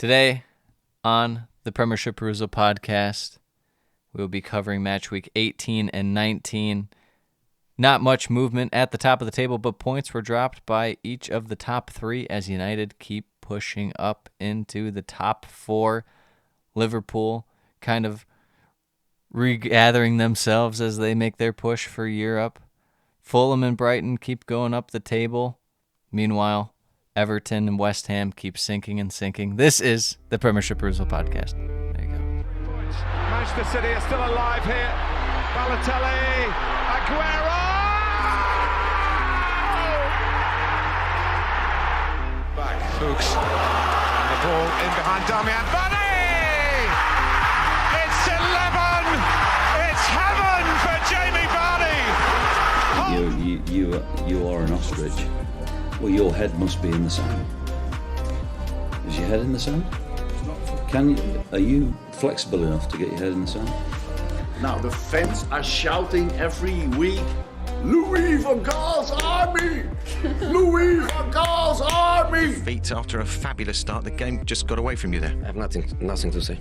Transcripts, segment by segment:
Today on the Premiership Perusal podcast, we'll be covering Matchweek 18 and 19. Not much movement at the top of the table, but points were dropped by each of the top three as United keep pushing up into the top four. Liverpool kind of regathering themselves as they make their push for Europe. Fulham and Brighton keep going up the table. Meanwhile, Everton and West Ham keep sinking and sinking. This is the Premiership Perusal podcast. There you go. Manchester City are still alive here. Balotelli, Aguero! Back, Fuchs, and the ball in behind Damian Vardy! It's 11! It's heaven for Jamie Vardy! You are an ostrich. Well, your head must be in the sand. Is your head in the sand? Are you flexible enough to get your head in the sand? Now the fans are shouting every week, Louis van Gaal's army! Louis van Gaal's army! Feet after a fabulous start, the game just got away from you there. I have nothing to say.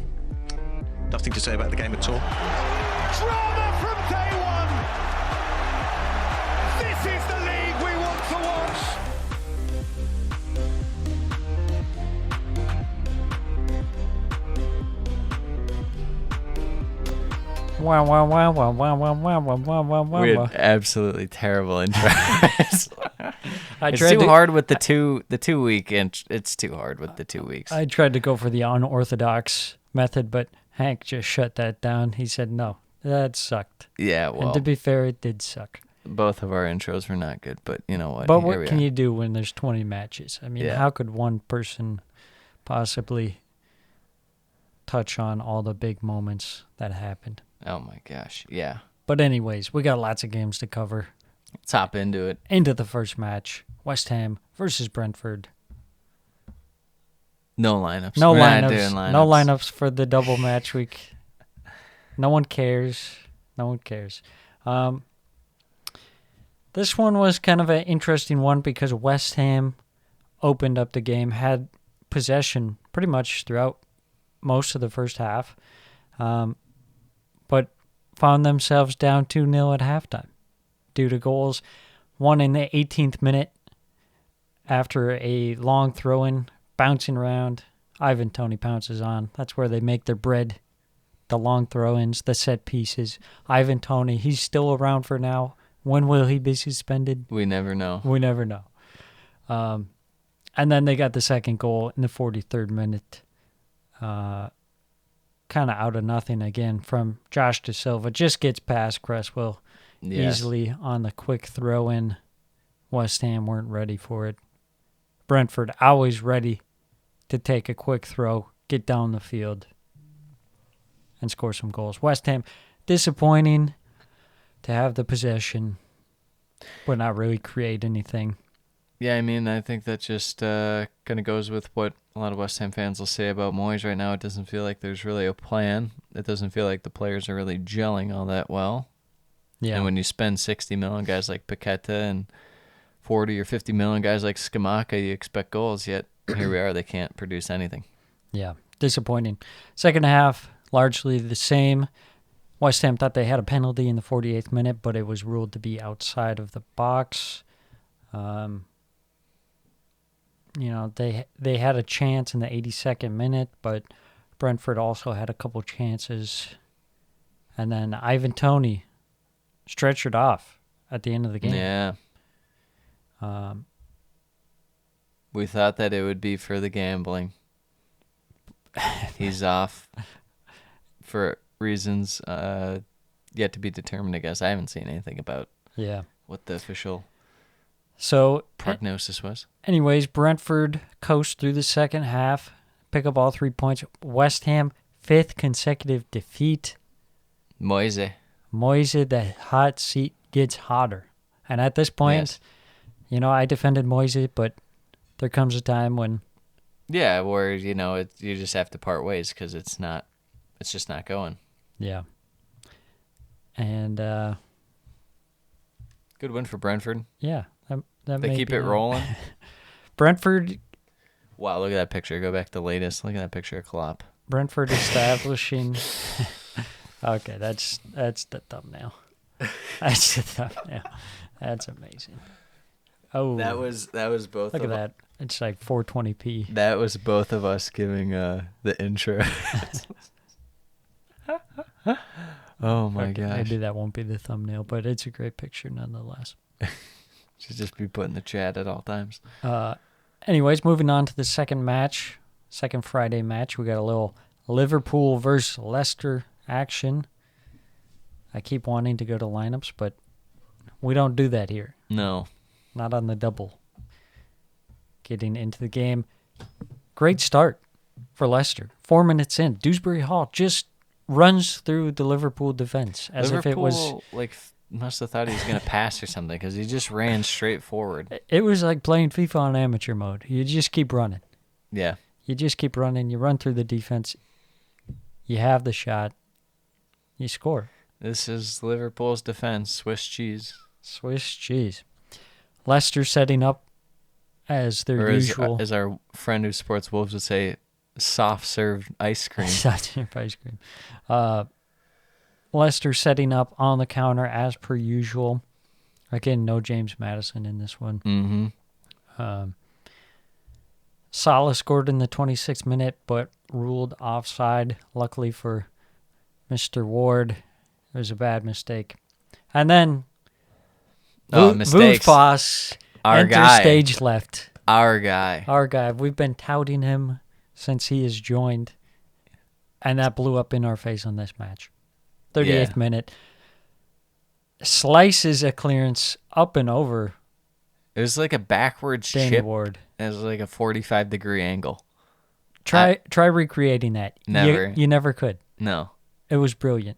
Nothing to say about the game at all. Drama from day one! This is the league we want to watch! We had absolutely terrible intros. It's too hard with the 2 week, and it's too hard with the 2 weeks. I tried to go for the unorthodox method, but Hank just shut that down. He said no, that sucked. Yeah, well, and to be fair, it did suck. Both of our intros were not good, but you know what? But what can you do when there's 20 matches? I mean, Yeah. How could one person possibly touch on all the big moments that happened? Oh my gosh, yeah. But anyways, we got lots of games to cover. Let's hop into it. Into the first match, West Ham versus Brentford. No lineups. No We're not lineups. doing lineups. No lineups for the double match week. No one cares. No one cares. This one was kind of an interesting one because West Ham opened up the game, had possession pretty much throughout most of the first half, but found themselves down 2-0 at halftime due to goals. One in the 18th minute after a long throw-in, bouncing around. Ivan Toney pounces on. That's where they make their bread. The long throw-ins, the set pieces. Ivan Toney, he's still around for now. When will he be suspended? We never know. We never know. And then they got the second goal in the 43rd minute. Kind of out of nothing again from Josh De Silva. Just gets past Cresswell easily on the quick throw-in. West Ham weren't ready for it. Brentford always ready to take a quick throw, get down the field, and score some goals. West Ham, disappointing to have the possession, but not really create anything. Yeah, I mean, I think that just kind of goes with what a lot of West Ham fans will say about Moyes right now. It doesn't feel like there's really a plan. It doesn't feel like the players are really gelling all that well. Yeah. And when you spend 60 million on guys like Paqueta and 40 or 50 million on guys like Scamacca, you expect goals, yet here we are, they can't produce anything. Yeah, disappointing. Second half, largely the same. West Ham thought they had a penalty in the 48th minute, but it was ruled to be outside of the box. They had a chance in the 82nd minute, but Brentford also had a couple chances. And then Ivan Toney stretchered off at the end of the game. Yeah. We thought that it would be for the gambling. He's off for reasons yet to be determined, I guess. I haven't seen anything about what the official prognosis was. Anyways, Brentford coast through the second half, pick up all 3 points. West Ham, 5th consecutive defeat. Moise, the hot seat gets hotter. And at this point, I defended Moise, but there comes a time when... Yeah, where, you just have to part ways because it's just not going. Yeah. And... good win for Brentford. Yeah. They keep it rolling. Brentford Wow, look at that picture. Go back to the latest. Look at that picture of Klopp. Brentford establishing. Okay, that's the thumbnail. That's the thumbnail. That's amazing. Oh, That was both. look at that. It's like 420p. That was both of us giving the intro. Oh my Okay, gosh! maybe that won't be the thumbnail, but it's a great picture nonetheless. Should just be put in the chat at all times. Anyways, moving on to the second Friday match. We got a little Liverpool versus Leicester action. I keep wanting to go to lineups, but we don't do that here. No. Not on the double. Getting into the game. Great start for Leicester. 4 minutes in. Dewsbury Hall just runs through the Liverpool defense as if it was... must have thought he was going to pass or something because he just ran straight forward. It was like playing FIFA on amateur mode. You just keep running. Yeah. You just keep running. You run through the defense. You have the shot. You score. This is Liverpool's defense. Swiss cheese. Swiss cheese. Leicester setting up as their usual. As our friend who supports Wolves would say, soft-served ice cream. Soft-served ice cream. Leicester setting up on the counter as per usual. Again, no James Maddison in this one. Mm-hmm. Salah scored in the 26th minute, but ruled offside. Luckily for Mr. Ward, it was a bad mistake. And then mistakes. Voos enters stage left. Our guy. We've been touting him since he has joined, and that blew up in our face on this match. 38th minute. Slices a clearance up and over. It was like a backwards Danny chip. Ward. It was like a 45-degree angle. Try recreating that. Never. You never could. No. It was brilliant.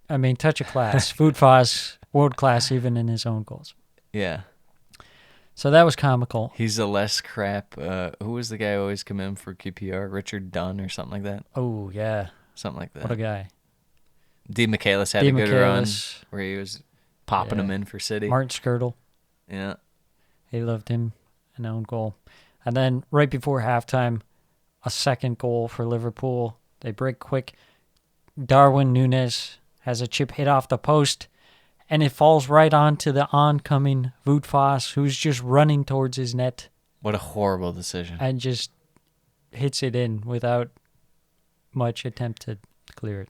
I mean, touch of class. Voos, world class even in his own goals. Yeah. So that was comical. He's a less crap. Who was the guy who always come in for QPR? Richard Dunn or something like that? Oh, yeah. Something like that. What a guy. D. Michaelis had a good run where he was popping him in for City. Martin Skirtle. Yeah. He loved him. An own goal. And then right before halftime, a second goal for Liverpool. They break quick. Darwin Núñez has a chip hit off the post, and it falls right onto the oncoming Voos, who's just running towards his net. What a horrible decision. And just hits it in without much attempt to clear it.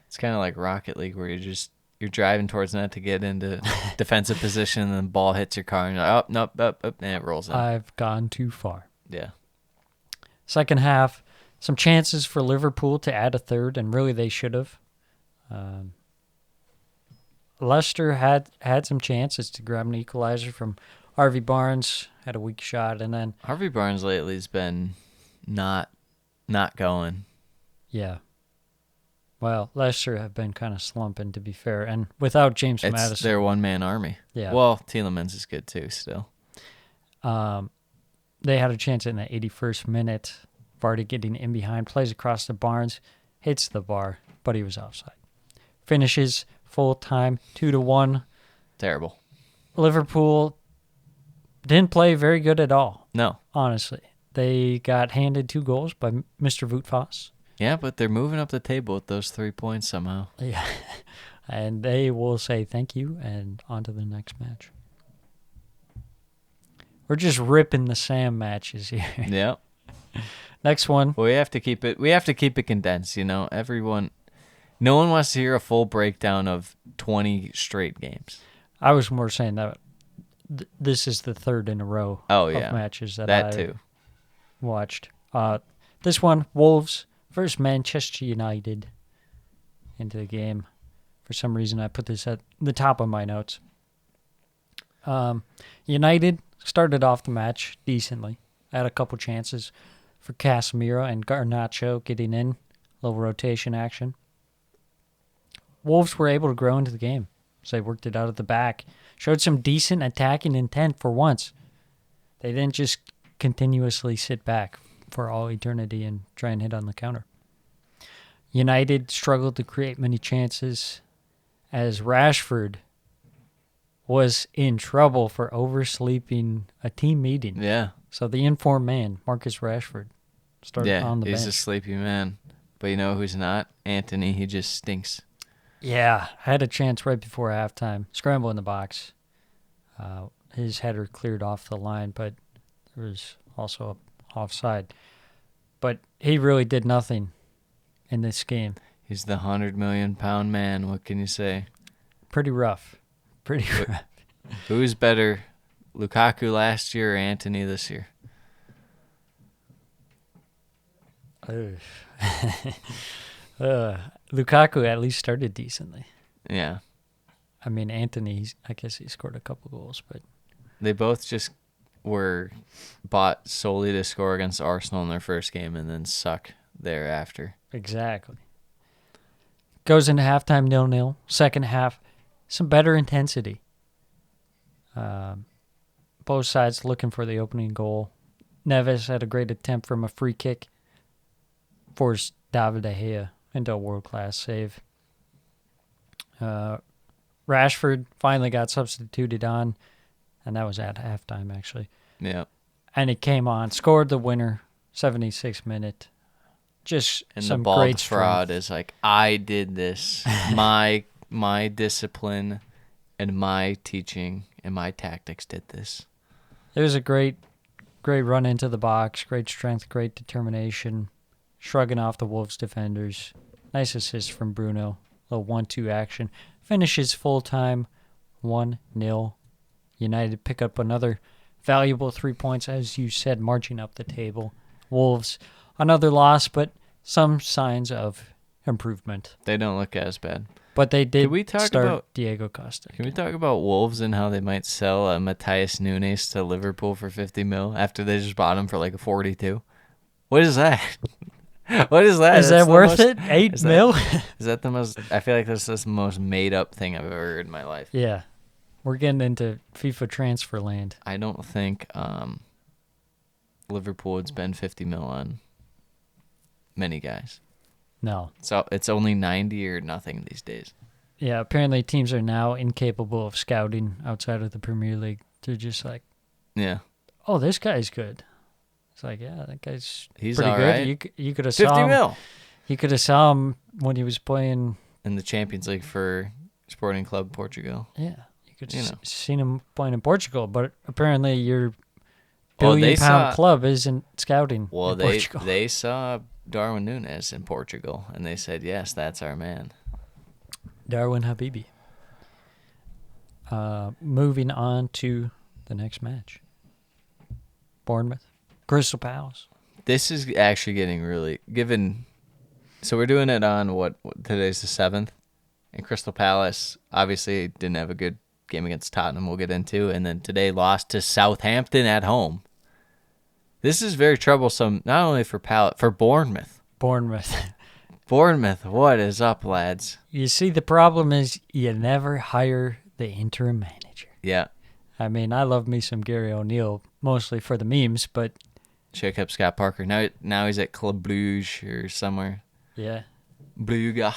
It's kind of like Rocket League where you're driving towards net to get into defensive position, and the ball hits your car, and you're like, up, and it rolls in. I've gone too far. Yeah. Second half, some chances for Liverpool to add a third, and really they should have. Leicester had some chances to grab an equalizer from Harvey Barnes, had a weak shot, and then... Harvey Barnes lately has been not going. Yeah. Well, Leicester have been kind of slumping, to be fair, and without James Maddison. It's their one-man army. Yeah. Well, Tielemans is good too, still. They had a chance in the 81st minute. Vardy getting in behind, plays across the Barnes, hits the bar, but he was offside. Finishes full time, 2-1. Terrible. Liverpool didn't play very good at all. No. Honestly. They got handed 2 goals by Mr. Voos. Yeah, but they're moving up the table with those 3 points somehow. Yeah. And they will say thank you and on to the next match. We're just ripping the Sam matches here. Yeah. Next one. Well, we have to keep it condensed, Everyone, no one wants to hear a full breakdown of 20 straight games. I was more saying that this is the third in a row of matches that I too watched. This one, Wolves versus Manchester United into the game. For some reason, I put this at the top of my notes. United started off the match decently. Had a couple chances for Casemiro and Garnacho getting in. Little rotation action. Wolves were able to grow into the game. So they worked it out at the back. Showed some decent attacking intent for once. They didn't just continuously sit back for all eternity and try and hit on the counter. United struggled to create many chances as Rashford was in trouble for oversleeping a team meeting. Yeah. So the informed man, Marcus Rashford, started on the bench. He's a sleepy man. But you know who's not? Anthony. He just stinks. Yeah, had a chance right before halftime. Scramble in the box. His header cleared off the line, but there was also a offside. But he really did nothing in this game. He's the 100 million pound man. What can you say? Pretty rough. Pretty rough. Who's better, Lukaku last year or Antony this year? Lukaku at least started decently. Yeah. I mean, Anthony, I guess he scored a couple goals, but they both just were bought solely to score against Arsenal in their first game and then suck thereafter. Exactly. Goes into halftime 0-0. Second half, some better intensity. Both sides looking for the opening goal. Neves had a great attempt from a free kick. Forced David De Gea into a world-class save. Rashford finally got substituted on, and that was at halftime, actually. Yeah. And he came on, scored the winner, 76th minute. Just and some the bald great fraud strength. is like, I did this. my discipline and my teaching and my tactics did this. It was a great run into the box, great strength, great determination, shrugging off the Wolves defenders. Nice assist from Bruno, a little 1-2 action. Finishes full-time 1-0. United pick up another valuable 3 points, as you said, marching up the table. Wolves, another loss, but some signs of improvement. They don't look as bad. But they did start about Diego Costa. Can we talk about Wolves and how they might sell Matthias Nunes to Liverpool for 50 mil after they just bought him for like a 42? What is that? What is that? Is that worth it? 8 mil? Is that the most... I feel like this is the most made-up thing I've ever heard in my life. Yeah. We're getting into FIFA transfer land. I don't think Liverpool would spend 50 mil on many guys. No. So it's only 90 or nothing these days. Yeah, apparently teams are now incapable of scouting outside of the Premier League. They're just like, yeah, oh, this guy's good. It's like, yeah, that guy's he's pretty all good. right. You could have 50 saw him. mil. You could have saw him when he was playing in the Champions League for Sporting Club Portugal. Yeah, you could have seen him playing in Portugal, but apparently your £1 billion club isn't scouting. Well, in Portugal. they saw Darwin Núñez in Portugal, and they said, yes, that's our man. Darwin Habibi. Moving on to the next match. Bournemouth. Crystal Palace. This is actually getting really... So we're doing it on today's the 7th, and Crystal Palace obviously didn't have a good game against Tottenham we'll get into, and then today lost to Southampton at home. This is very troublesome, not only for Bournemouth. Bournemouth, what is up, lads? You see, the problem is you never hire the interim manager. Yeah. I mean, I love me some Gary O'Neill, mostly for the memes, but... Check up Scott Parker. Now he's at Club Brugge or somewhere. Yeah. Brugge.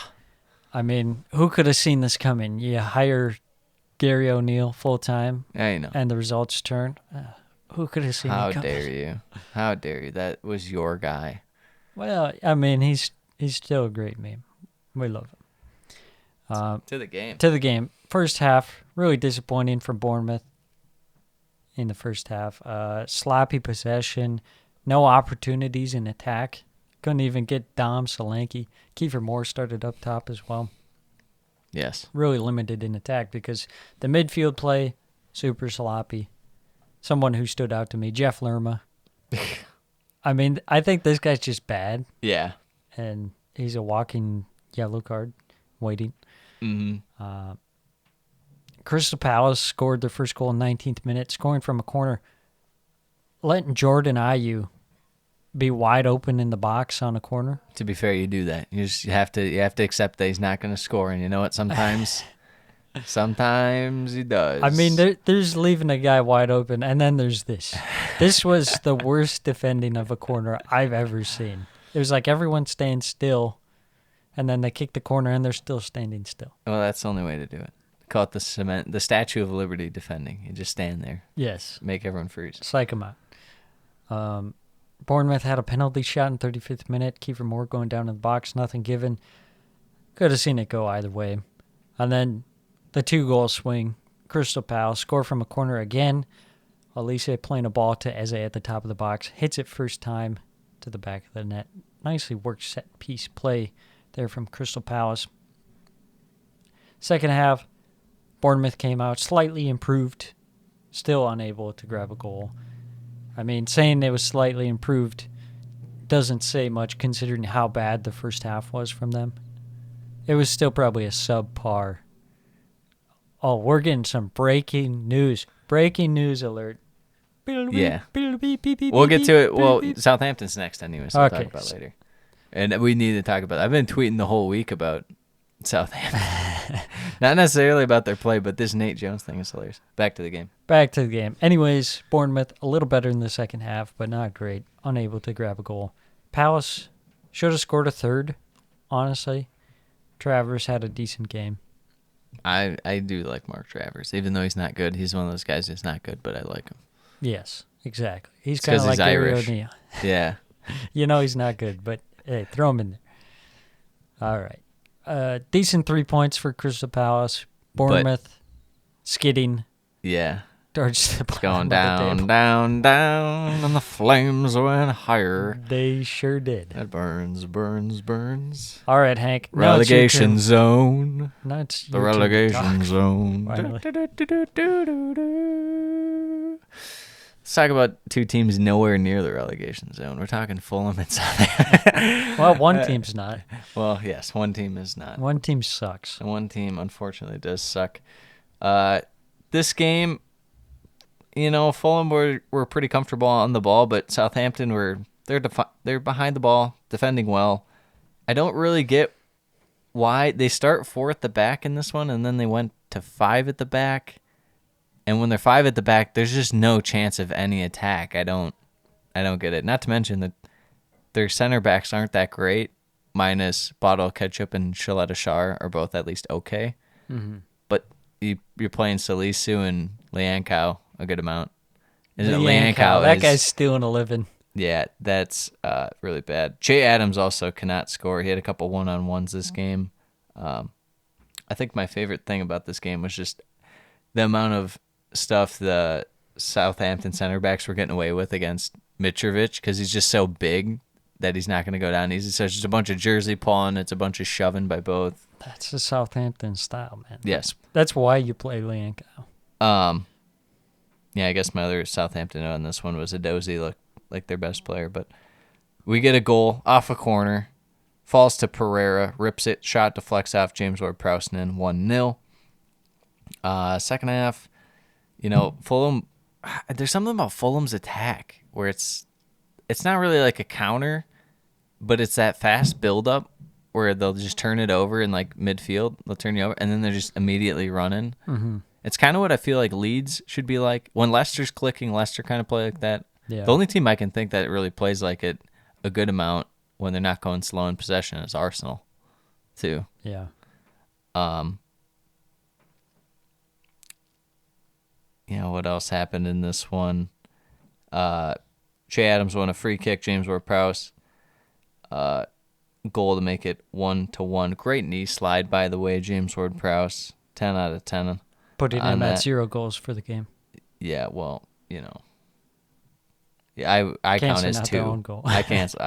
I mean, who could have seen this coming? You hire Gary O'Neill full-time, I know, and the results turn. Who could have seen it coming? How dare you? How dare you? That was your guy. Well, I mean, he's still a great meme. We love him. To the game. To the game. First half, really disappointing from Bournemouth in the first half. Sloppy possession, no opportunities in attack. Couldn't even get Dom Solanke. Kiefer Moore started up top as well. Yes. Really limited in attack because the midfield play, super sloppy. Someone who stood out to me, Jeff Lerma. I mean, I think this guy's just bad. Yeah. And he's a walking yellow card waiting. Mm-hmm. Crystal Palace scored their first goal in 19th minute, scoring from a corner. Letting Jordan Ayew be wide open in the box on a corner. To be fair, you do that. You have to accept that he's not going to score, and you know what? Sometimes he does. I mean, there's leaving a guy wide open, and then there's this. This was the worst defending of a corner I've ever seen. It was like everyone staying still, and then they kick the corner, and they're still standing still. Well, that's the only way to do it. Call it the Statue of Liberty defending. You just stand there. Yes. Make everyone freeze. Psych them out. Bournemouth had a penalty shot in 35th minute. Kiefer Moore going down in the box, nothing given. Could have seen it go either way. And then the 2-goal swing. Crystal Palace score from a corner again. Elise playing a ball to Eze at the top of the box. Hits it first time to the back of the net. Nicely worked set piece play there from Crystal Palace. Second half, Bournemouth came out slightly improved. Still unable to grab a goal. I mean, saying it was slightly improved doesn't say much considering how bad the first half was from them. It was still probably a subpar. Oh, we're getting some breaking news. Breaking news alert. Yeah. We'll get to it. Well, Southampton's next anyway, so we'll talk about later. And we need to talk about it. I've been tweeting the whole week about Southampton. Not necessarily about their play, but this Nate Jones thing is hilarious. Back to the game. Anyways, Bournemouth a little better in the second half, but not great. Unable to grab a goal. Palace should have scored a third, honestly. Travers had a decent game. I do like Mark Travers. Even though he's not good, he's one of those guys who's not good, but I like him. Yes, exactly. He's kind of like Gary O'Neill. Yeah. You know he's not good, but hey, throw him in there. All right. Decent 3 points for Crystal Palace. Bournemouth skidding. Yeah. Towards the going down, down, down, and the flames went higher. They sure did. That burns, burns, burns. All right, Hank. Relegation zone. Not the relegation zone. Let's talk about two teams nowhere near the relegation zone. We're talking Fulham and Southampton. Well, one team's not. Well, yes, one team is not. One team sucks. And one team, unfortunately, does suck. This game, Fulham were pretty comfortable on the ball, but Southampton they're behind the ball, defending well. I don't really get why they start 4 at the back in this one, and then they went to 5 at the back. And when they're 5 at the back, there's just no chance of any attack. I don't get it. Not to mention that their center backs aren't that great, minus Bottle Ketchup and Shaletta Shar are both at least okay. Mm-hmm. But you're playing Salisu and Liancow a good amount. Liancow? That guy's stealing a living. Yeah, that's really bad. Che Adams also cannot score. He had a couple one-on-ones this game. I think my favorite thing about this game was just the amount of stuff the Southampton center backs were getting away with against Mitrovic because he's just so big that he's not going to go down easy. So it's just a bunch of jersey pulling. It's a bunch of shoving by both. That's the Southampton style, man. Yes. That's why you play Liancow. Yeah, I guess my other Southampton on this one was Edozie, looked like their best player. But we get a goal off a corner, falls to Pereira, rips it, shot deflects off James Ward-Prowse, and then 1-0. Second half, Fulham, there's something about Fulham's attack where it's not really like a counter, but it's that fast build-up where they'll just turn it over in like midfield. They'll turn you over, and then they're just immediately running. Mm-hmm. It's kind of what I feel like Leeds should be like. When Leicester's clicking, Leicester kind of play like that. Yeah. The only team I can think that really plays like it a good amount when they're not going slow in possession is Arsenal, too. Yeah. What else happened in this one? Che Adams won a free kick. James Ward-Prowse goal to make it 1-1. Great knee slide, by the way, James Ward-Prowse. 10 out of 10. Putting him at 0 goals for the game. Yeah, well, Yeah, I count as 2. I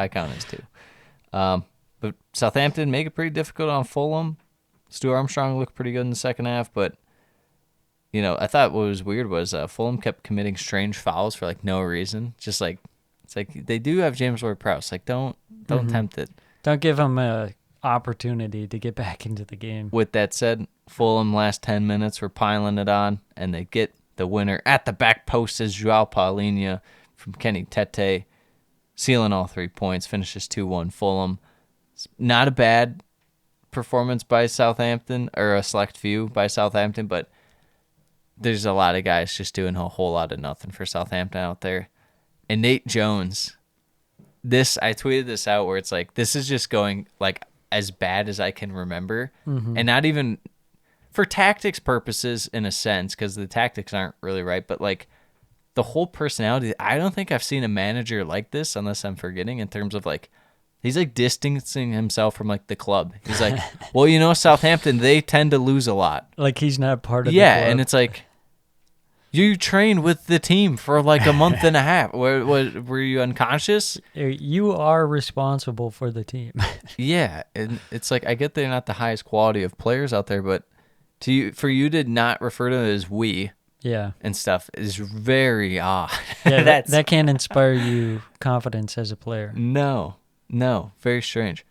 count as 2. But Southampton make it pretty difficult on Fulham. Stu Armstrong looked pretty good in the second half, but I thought what was weird was Fulham kept committing strange fouls for no reason. Just it's like they do have James Ward-Prowse. Don't tempt it. Don't give him an opportunity to get back into the game. With that said, Fulham last 10 minutes were piling it on, and they get the winner at the back post as Joao Paulinho from Kenny Tete, sealing all 3 points, finishes 2-1 Fulham. Not a bad performance by Southampton, or a select few by Southampton, but there's a lot of guys just doing a whole lot of nothing for Southampton out there. And Nate Jones, I tweeted this out where it's this is just going as bad as I can remember. Mm-hmm. And not even for tactics purposes in a sense, because the tactics aren't really right, but the whole personality. I don't think I've seen a manager like this, unless I'm forgetting, in terms of like, he's like distancing himself from like the club. He's like, well, you know, Southampton, they tend to lose a lot. Like he's not part of the Yeah, club. and it's like, you trained with the team for like a month and a half. Were you unconscious? You are responsible for the team. Yeah, and it's like, I get they're not the highest quality of players out there, but for you to not refer to it as we Yeah. and stuff is very odd. Yeah, that can't inspire you confidence as a player. No, very strange.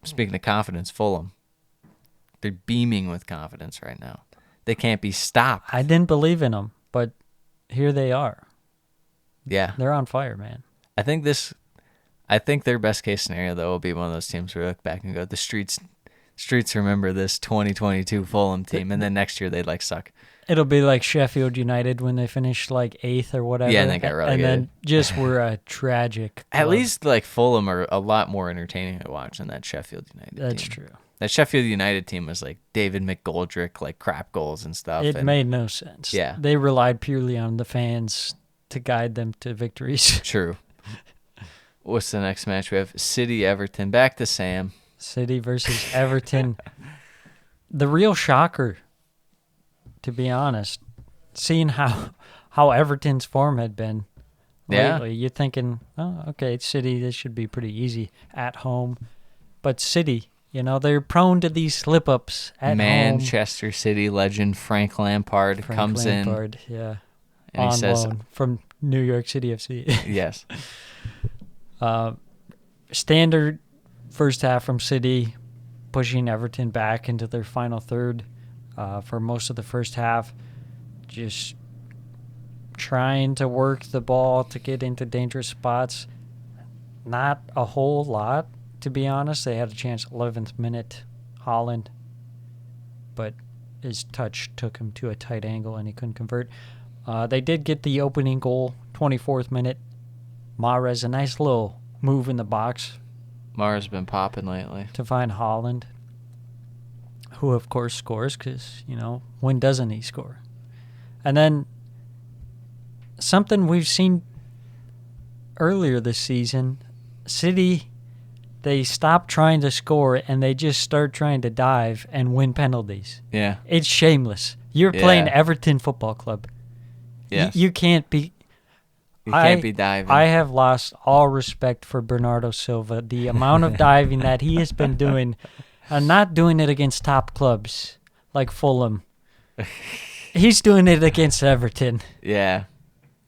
Speaking of confidence, Fulham, they're beaming with confidence right now. They can't be stopped. I didn't believe in them, but here they are. Yeah. They're on fire, man. I think their best case scenario, though, will be one of those teams where we look back and go, the streets remember this 2022 Fulham team, and then next year they'd like suck. It'll be like Sheffield United when they finished like 8th or whatever. Yeah, and they got relegated. And then just were a tragic At club. least like Fulham are a lot more entertaining to watch than that Sheffield United team. That's true. That Sheffield United team was like David McGoldrick, like crap goals and stuff. It made no sense. Yeah. They relied purely on the fans to guide them to victories. True. What's the next match? We have City Everton. Back to Sam. City versus Everton. The real shocker, to be honest, seeing how Everton's form had been lately. You're thinking, oh, okay, City, this should be pretty easy at home. But City, you know, they're prone to these slip-ups at home. Manchester City legend Frank Lampard comes in. Yeah. And on he says, loan from New York City FC. yes. Standard first half from City, pushing Everton back into their final third for most of the first half. Just trying to work the ball to get into dangerous spots. Not a whole lot, to be honest. They had a chance 11th minute, Holland, but his touch took him to a tight angle and he couldn't convert. They did get the opening goal, 24th minute. Mahrez, a nice little move in the box. Mara's been popping lately. To find Holland, who of course scores because, you know, when doesn't he score? And then something we've seen earlier this season, City, they stop trying to score and they just start trying to dive and win penalties. Yeah. It's shameless. You're playing Everton Football Club. Yes. You can't be... You can't be diving. I have lost all respect for Bernardo Silva. The amount of diving that he has been doing, and not doing it against top clubs like Fulham. He's doing it against Everton. Yeah.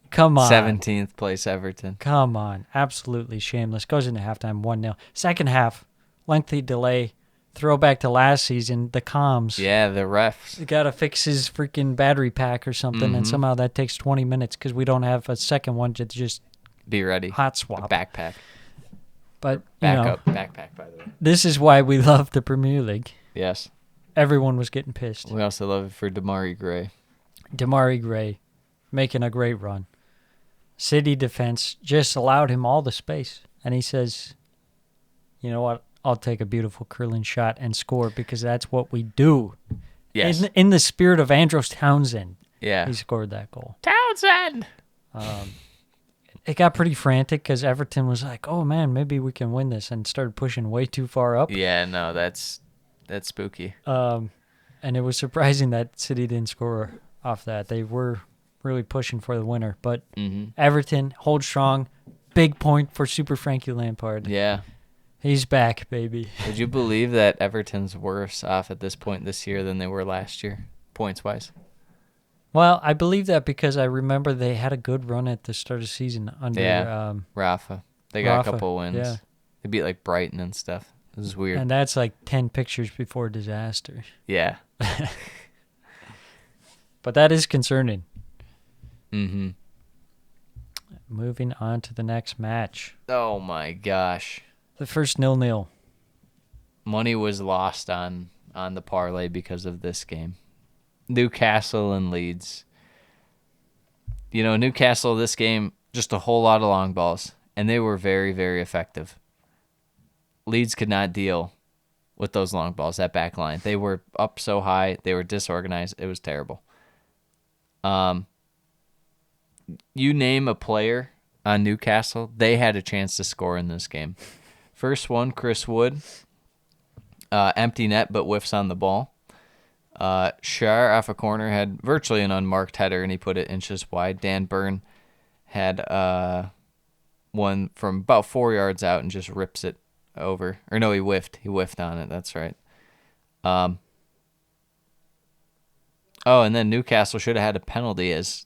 Come on. 17th place Everton. Come on. Absolutely shameless. Goes into halftime 1-0. Second half, lengthy delay. Throwback to last season, the comms. Yeah, the refs. You got to fix his freaking battery pack or something, and somehow that takes 20 minutes because we don't have a second one to just be ready. Hot A swap. backpack. But, Backup backpack, by the way. this is why we love the Premier League. Yes. Everyone was getting pissed. We also love it for Damari Gray. Damari Gray making a great run. City defense just allowed him all the space. And he says, you know what? I'll take a beautiful curling shot and score because that's what we do. Yes. In the spirit of Andros Townsend, Yeah. he scored that goal. Townsend! It got pretty frantic because Everton was like, oh, man, maybe we can win this, and started pushing way too far up. Yeah, no, that's spooky. And it was surprising that City didn't score off that. They were really pushing for the winner. But Everton, hold strong. Big point for Super Frankie Lampard. Yeah. He's back, baby. Would you believe that Everton's worse off at this point this year than they were last year, points-wise? Well, I believe that because I remember they had a good run at the start of the season under Rafa. They got Rafa, a couple wins. yeah. They beat like Brighton and stuff. This is weird. and that's like 10 pictures before disaster. Yeah. But that is concerning. Mm-hmm. Moving on to the next match. Oh, my gosh. The first 0-0. Money was lost on the parlay because of this game. Newcastle and Leeds. You know, Newcastle, this game, just a whole lot of long balls, and they were very, very effective. Leeds could not deal with those long balls, that back line. They were up so high. They were disorganized. It was terrible. you name a player on Newcastle, they had a chance to score in this game. First one, Chris Wood, empty net but whiffs on the ball. Shar off a corner had virtually an unmarked header, and he put it inches wide. Dan Byrne had one from about 4 yards out and just rips it over. Or no, he whiffed. He whiffed on it. That's right. And then Newcastle should have had a penalty as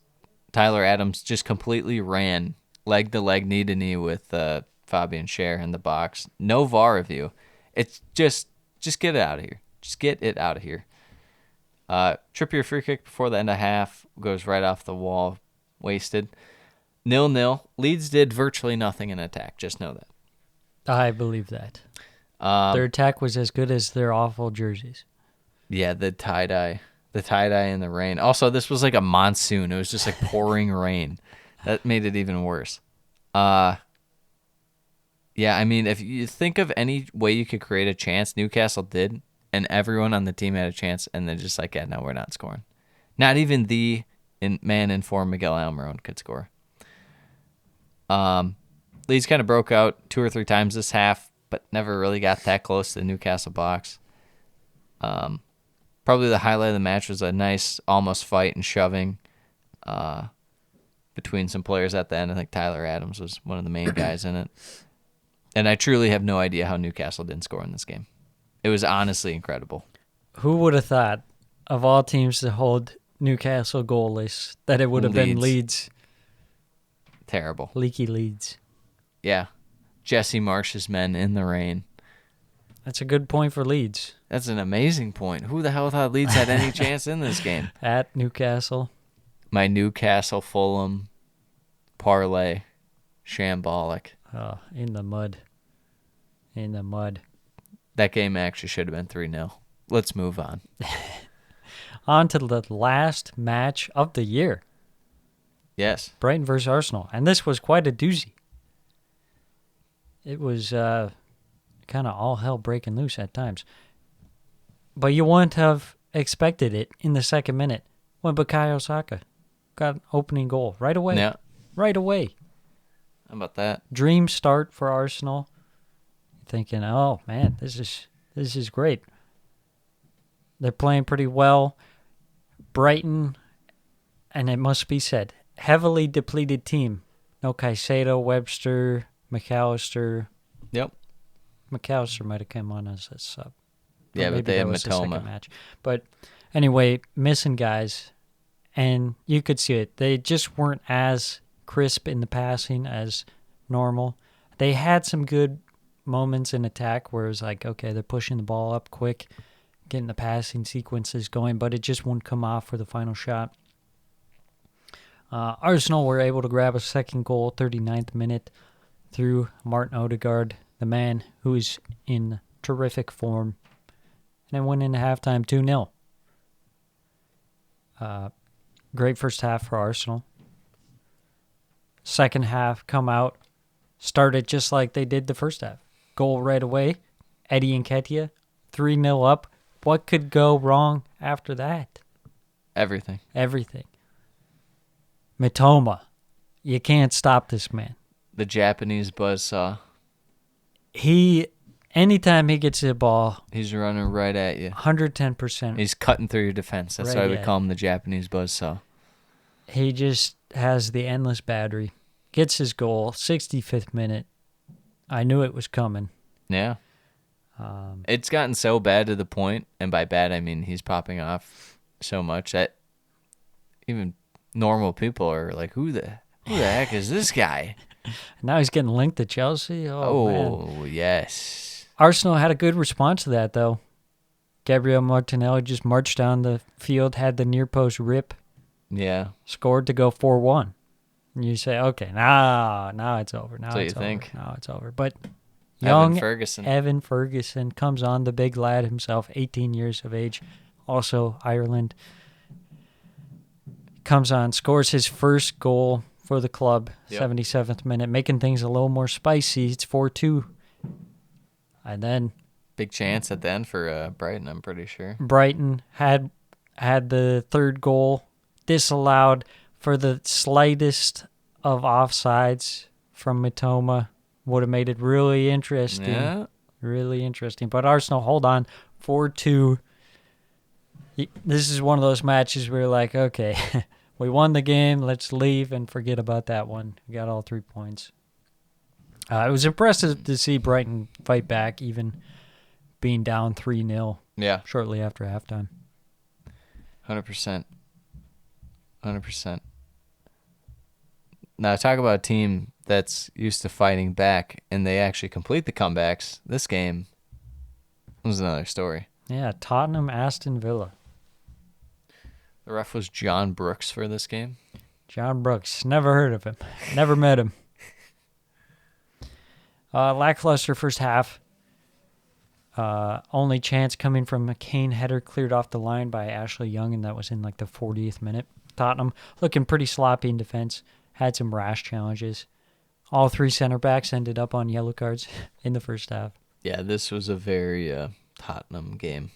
Tyler Adams just completely ran leg to leg, knee to knee with Fabian Schär in the box. No VAR review. It's just get it out of here. Just get it out of here. Trippier free kick before the end of half goes right off the wall, wasted. 0-0. Leeds did virtually nothing in attack. Just know that. I believe that. Their attack was as good as their awful jerseys. Yeah, the tie-dye in the rain. Also, this was like a monsoon. It was just like pouring rain. That made it even worse. Yeah, I mean, if you think of any way you could create a chance, Newcastle did, and everyone on the team had a chance, and they're just like, yeah, no, we're not scoring. Not even the man in form, Miguel Almiron, could score. Leeds kind of broke out 2 or 3 times this half, but never really got that close to the Newcastle box. Probably the highlight of the match was a nice almost fight and shoving between some players at the end. I think Tyler Adams was one of the main guys in it. And I truly have no idea how Newcastle didn't score in this game. It was honestly incredible. Who would have thought, of all teams to hold Newcastle goalless, that it would have been Leeds? Terrible. Leaky Leeds. Yeah. Jesse Marsh's men in the rain. That's a good point for Leeds. That's an amazing point. Who the hell thought Leeds had any chance in this game? At Newcastle. My Newcastle Fulham parlay. Shambolic. Oh, in the mud. In the mud. That game actually should have been 3-0. Let's move on. On to the last match of the year. Yes. Brighton versus Arsenal. And this was quite a doozy. It was kind of all hell breaking loose at times. But you wouldn't have expected it in the second minute when Bukayo Saka got an opening goal right away. Yeah. Right away. How about that? Dream start for Arsenal. Thinking, oh man, this is great. They're playing pretty well. Brighton, and it must be said, heavily depleted team. No Caicedo, Webster, McAllister. Yep. McAllister might have come on as a sub. Yeah, but they have Matoma. Match. But anyway, missing guys, and you could see it. They just weren't as crisp in the passing as normal. They had some good moments in attack where it was like, okay, they're pushing the ball up quick, getting the passing sequences going, but it just wouldn't come off for the final shot. Arsenal were able to grab a second goal, 39th minute, through Martin Odegaard, the man who is in terrific form, and then went into halftime 2-0. Great first half for Arsenal. Second half, come out, started just like they did the first half. Goal right away. Eddie Nketiah, 3-0 up. What could go wrong after that? Everything. Matoma. You can't stop this man. The Japanese buzzsaw. Anytime he gets the ball, he's running right at you. 110%. He's cutting through your defense. That's why we call him the Japanese buzzsaw. He just has the endless battery. Gets his goal, 65th minute. I knew it was coming. Yeah. It's gotten so bad to the point, and by bad I mean he's popping off so much that even normal people are like, who the heck is this guy? Now he's getting linked to Chelsea. Oh man. Yes. Arsenal had a good response to that, though. Gabriel Martinelli just marched down the field, had the near post rip. Yeah. Scored to go 4-1. And you say, okay, now it's over. Now it's over. Now it's over. But young Evan Ferguson comes on, the big lad himself, 18 years of age, also Ireland. Comes on, scores his first goal for the club, 77th minute, making things a little more spicy. It's 4-2. And then big chance at the end for Brighton, I'm pretty sure. Brighton had the third goal disallowed. for the slightest of offsides from Mitoma would have made it really interesting. Yeah. Really interesting. But Arsenal, hold on, 4-2. This is one of those matches where you're like, okay, we won the game. Let's leave and forget about that one. We got all 3 points. It was impressive to see Brighton fight back, even being down 3-0 shortly after halftime. 100%. 100%. Now, talk about a team that's used to fighting back, and they actually complete the comebacks. This game was another story. Yeah, Tottenham, Aston Villa. The ref was John Brooks for this game. John Brooks. Never heard of him. Never met him. Lackluster first half. Only chance coming from a Kane header cleared off the line by Ashley Young, and that was in like the 40th minute. Tottenham looking pretty sloppy in defense. Had some rash challenges. All 3 center backs ended up on yellow cards in the first half. Yeah, this was a very Tottenham game.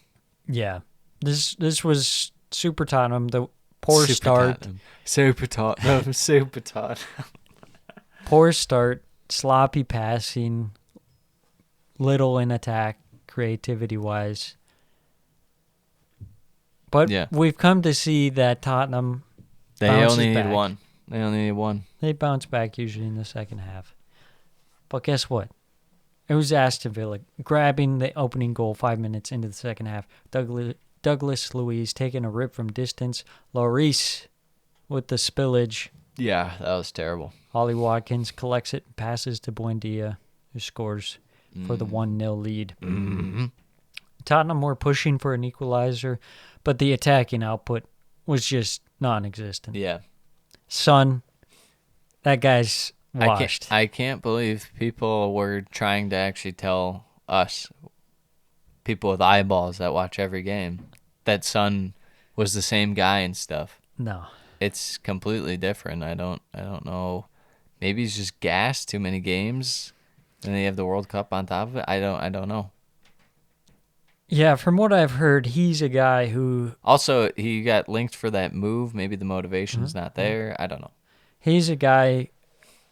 Yeah. This was super Tottenham. The poor start. Super Tottenham. Super Tottenham. Poor start. Sloppy passing. Little in attack, creativity-wise. But we've come to see that Tottenham bounces only back. need one. They only need one. They bounce back usually in the second half. But guess what? It was Aston Villa grabbing the opening goal 5 minutes into the second half. Douglas Luiz taking a rip from distance. Lloris with the spillage. Yeah, that was terrible. Ollie Watkins collects it and passes to Buendia, who scores for the 1-0 lead. Mm-hmm. Tottenham were pushing for an equalizer, but the attacking output was just non-existent. Yeah. Son, that guy's washed. I can't believe people were trying to actually tell us, people with eyeballs that watch every game, that Son was the same guy and stuff. No. It's completely different. I don't know. Maybe he's just gassed too many games, and they have the World Cup on top of it. I don't know. Yeah, from what I've heard, he's a guy who... Also, he got linked for that move. Maybe the motivation's not there. I don't know. He's a guy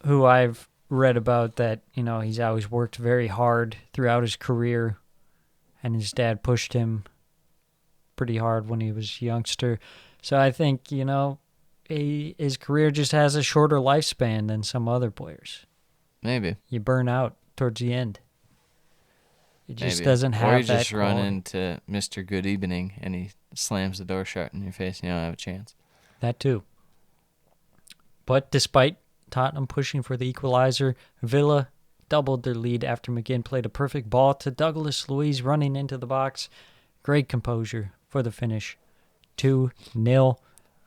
who I've read about that, he's always worked very hard throughout his career, and his dad pushed him pretty hard when he was a youngster. So I think, his career just has a shorter lifespan than some other players. Maybe. You burn out towards the end. It just Maybe. doesn't have that. Or you just run quality. into Mr. Good Evening and he slams the door shut in your face and you don't have a chance. That too. But despite Tottenham pushing for the equalizer, Villa doubled their lead after McGinn played a perfect ball to Douglas Luiz running into the box. Great composure for the finish. 2-0.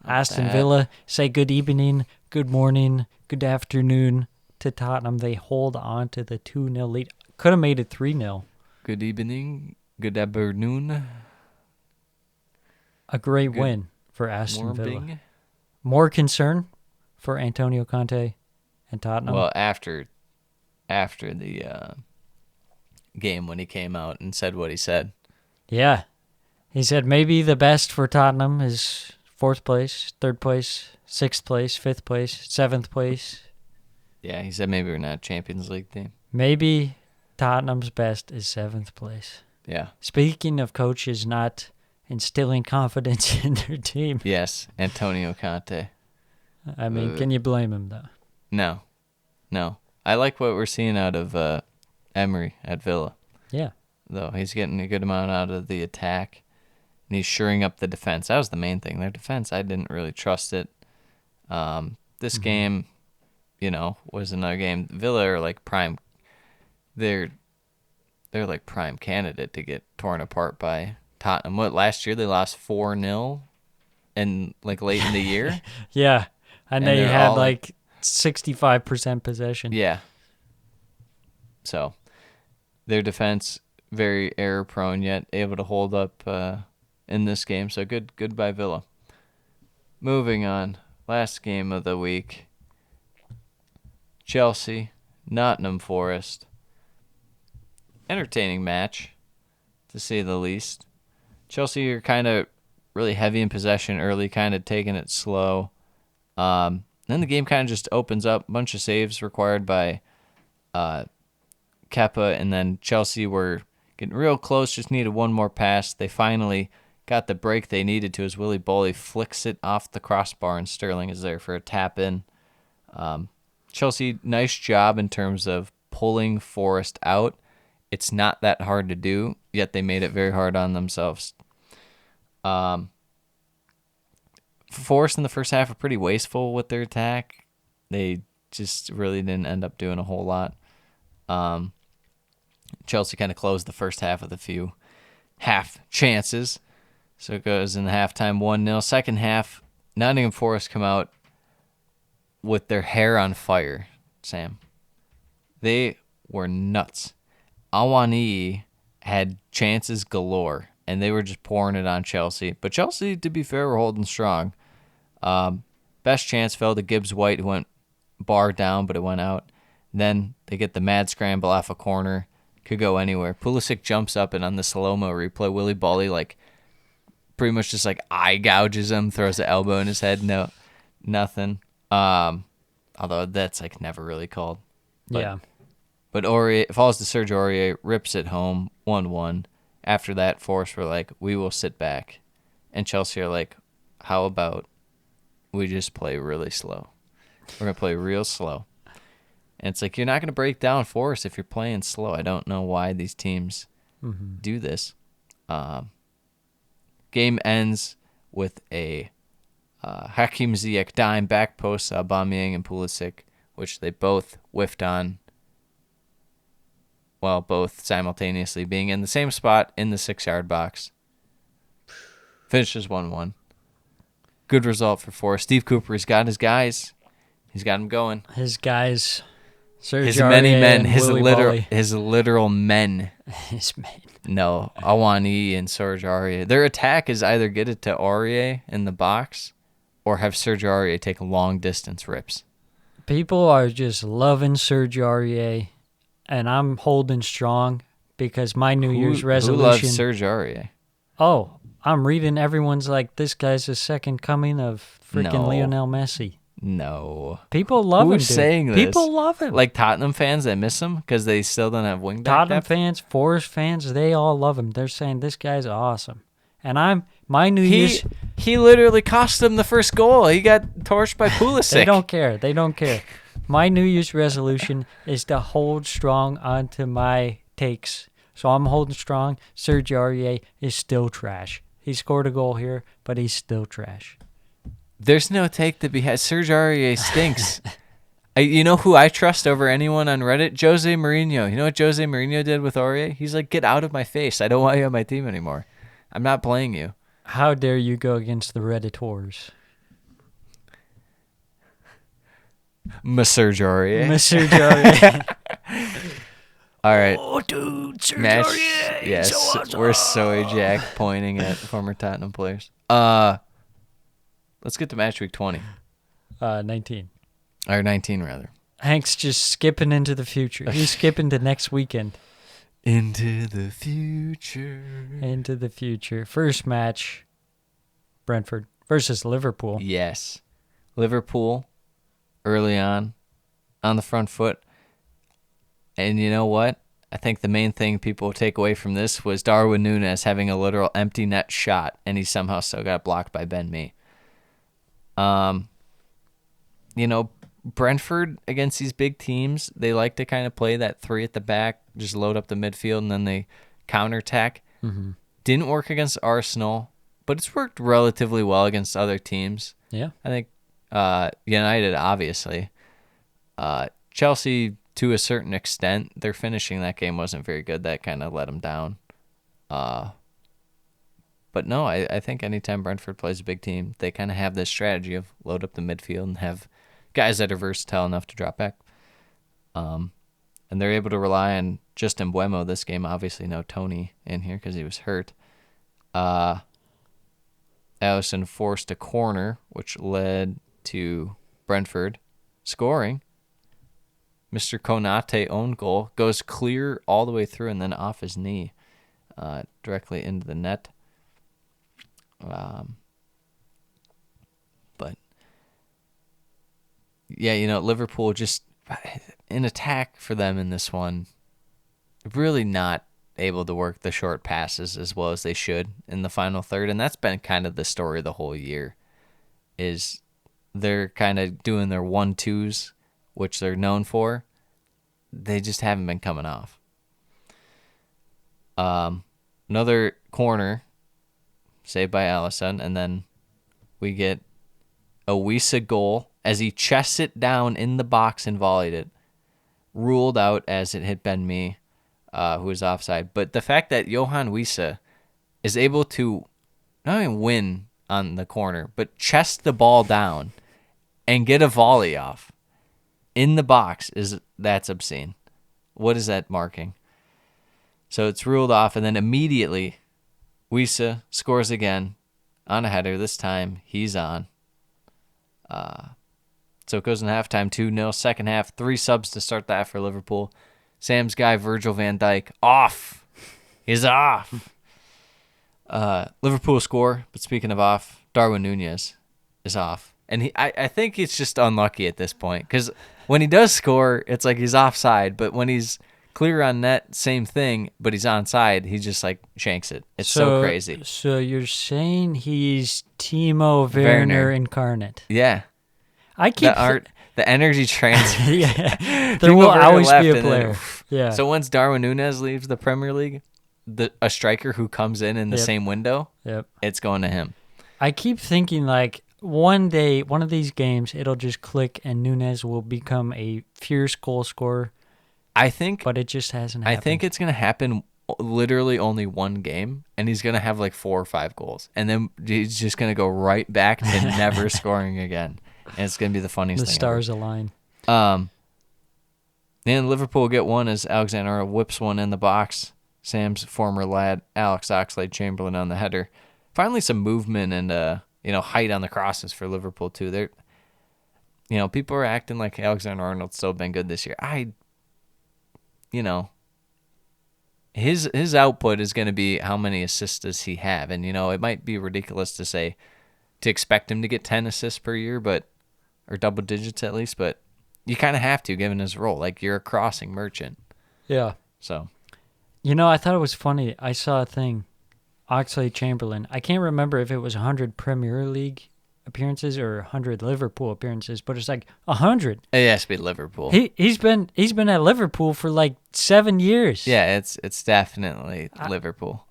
Aston Villa say good evening, good morning, good afternoon to Tottenham. They hold on to the 2-0 lead. Could have made it 3-0. Good evening, good afternoon. A great win for Aston Villa. Morbing. More concern for Antonio Conte and Tottenham. Well, after the game when he came out and said what he said. Yeah. He said maybe the best for Tottenham is 4th place, 3rd place, 6th place, 5th place, 7th place. Yeah, he said maybe we're not a Champions League team. Maybe Tottenham's best is 7th place. Yeah. Speaking of coaches not instilling confidence in their team. Yes, Antonio Conte. I mean, can you blame him, though? No. I like what we're seeing out of Emery at Villa. Yeah. Though he's getting a good amount out of the attack, and he's shoring up the defense. That was the main thing. Their defense, I didn't really trust it. This game, was another game. Villa are like prime. They're like prime candidate to get torn apart by Tottenham. What, last year they lost 4-0 and like late in the year? Yeah. And they they're had all like 65% possession. Yeah. So their defense very error prone yet able to hold up in this game. So good by Villa. Moving on. Last game of the week. Chelsea, Nottingham Forest. Entertaining match, to say the least. Chelsea are kind of really heavy in possession early, kind of taking it slow. Then the game kind of just opens up. A bunch of saves required by Kepa, and then Chelsea were getting real close, just needed one more pass. They finally got the break they needed to as Willy Bolly flicks it off the crossbar, and Sterling is there for a tap-in. Chelsea, nice job in terms of pulling Forest out. It's not that hard to do, yet they made it very hard on themselves. Forest in the first half were pretty wasteful with their attack. They just really didn't end up doing a whole lot. Chelsea kind of closed the first half with a few half chances. So it goes in the halftime 1-0. Second half, Nottingham Forest come out with their hair on fire, Sam. They were nuts. Awani had chances galore, and they were just pouring it on Chelsea. But Chelsea, to be fair, were holding strong. Best chance fell to Gibbs-White, who went bar down, but it went out. Then they get the mad scramble off a corner. Could go anywhere. Pulisic jumps up, and on the slow-mo replay, Willy Bolly, pretty much just, eye gouges him, throws the elbow in his head. No, nothing. Although that's, never really called. Yeah. But Aurier falls to Serge Aurier, rips it home, 1-1. After that, Forest were like, we will sit back. And Chelsea are like, how about we just play really slow? We're going to play real slow. And it's like, you're not going to break down Forest if you're playing slow. I don't know why these teams do this. Game ends with a Hakim Ziyech dime back post Aubameyang and Pulisic, which they both whiffed on, while both simultaneously being in the same spot in the 6-yard box. Finishes 1-1. Good result for Forest. Steve Cooper, he's got his guys. He's got them going. His guys. Serge His many men. His Willy literal men. His men. No, Awani and Serge Aurier. Their attack is either get it to Aurier in the box or have Serge Aurier take long-distance rips. People are just loving Serge Aurier, and I'm holding strong because my New Year's resolution... Who loves Serge Aurier? Oh, I'm reading everyone's like, this guy's the second coming of freaking Lionel Messi. No. People love him, Who's dude. saying this? People love him. Like Tottenham fans that miss him because they still don't have wingback Tottenham depth? fans, Forest fans, they all love him. They're saying this guy's awesome. And my New Year's... He literally cost them the first goal. He got torched by Pulisic. They don't care. My New Year's resolution is to hold strong onto my takes. So I'm holding strong. Serge Aurier is still trash. He scored a goal here, but he's still trash. There's no take to be had. Serge Aurier stinks. You know who I trust over anyone on Reddit? Jose Mourinho. You know what Jose Mourinho did with Aurier? He's like, get out of my face. I don't want you on my team anymore. I'm not playing you. How dare you go against the Redditors? Serge Aurier. Serge Aurier. All right. Oh, dude, Serge Aurier. Yes, so awesome. we're Soy Jack pointing at former Tottenham players. Let's get to Matchweek 20. 19. Or 19, rather. Hank's just skipping into the future. He's skipping to next weekend. Into the future. Into the future. First match, Brentford versus Liverpool. Yes. Liverpool, early on the front foot. And you know what? I think the main thing people will take away from this was Darwin Núñez having a literal empty net shot, and he somehow still got blocked by Ben Mee. Brentford against these big teams, they like to kind of play that 3 at the back, just load up the midfield, and then they counterattack. Mm-hmm. Didn't work against Arsenal, but it's worked relatively well against other teams. Yeah. I think United, obviously. Chelsea, to a certain extent, their finishing that game wasn't very good. That kind of let them down. But no, I think anytime Brentford plays a big team, they kind of have this strategy of load up the midfield and have guys that are versatile enough to drop back. And they're able to rely on just Mbeumo this game. Obviously, no Tony in here because he was hurt. Alisson forced a corner, which led to Brentford scoring. Mr. Konate own goal goes clear all the way through and then off his knee directly into the net. But Yeah, Liverpool just in attack for them in this one, really not able to work the short passes as well as they should in the final third, and that's been kind of the story of the whole year, is they're kind of doing their 1-2s, which they're known for. They just haven't been coming off. Another corner saved by Alisson, and then we get a Wisa goal as he chests it down in the box and volleyed it. Ruled out as it had been me, who was offside. But the fact that Johan Wisa is able to not only win on the corner, but chest the ball down and get a volley off in the box, that's obscene. What is that marking? So it's ruled off, and then immediately Wisa scores again on a header. This time he's on. So it goes in halftime 2-0. Second half, 3 subs to start that for Liverpool. Sam's guy, Virgil van Dijk, off. He's off. Liverpool score, but speaking of off, Darwin Núñez is off. And I think he's just unlucky at this point, because when he does score, it's like he's offside, but when he's clear on net, same thing, but he's onside, he just like shanks it. It's so crazy. So you're saying he's Timo Werner incarnate? Yeah. I keep the energy transfer. Yeah, there will always be a player. Yeah. So once Darwin Núñez leaves the Premier League, a striker who comes in the same window, it's going to him. I keep thinking like one day, one of these games, it'll just click and Núñez will become a fierce goal scorer. But it just hasn't happened. I think it's going to happen literally only one game, and he's going to have like 4 or 5 goals, and then he's just going to go right back to never scoring again. And it's going to be the funniest thing. The stars align. Then Liverpool get one as Alexander whips one in the box. Sam's former lad, Alex Oxlade-Chamberlain on the header. Finally some movement and height on the crosses for Liverpool too. They're, people are acting like Alexander-Arnold's still been good this year. His output is going to be how many assists does he have. And, it might be ridiculous to expect him to get 10 assists per year, or double digits at least, but you kind of have to, given his role. Like, you're a crossing merchant. Yeah. So. I thought it was funny. I saw a thing, Oxlade-Chamberlain. I can't remember if it was 100 Premier League appearances or 100 Liverpool appearances, but it's like 100. It has to be Liverpool. He's been at Liverpool for like 7 years. Yeah, it's definitely Liverpool.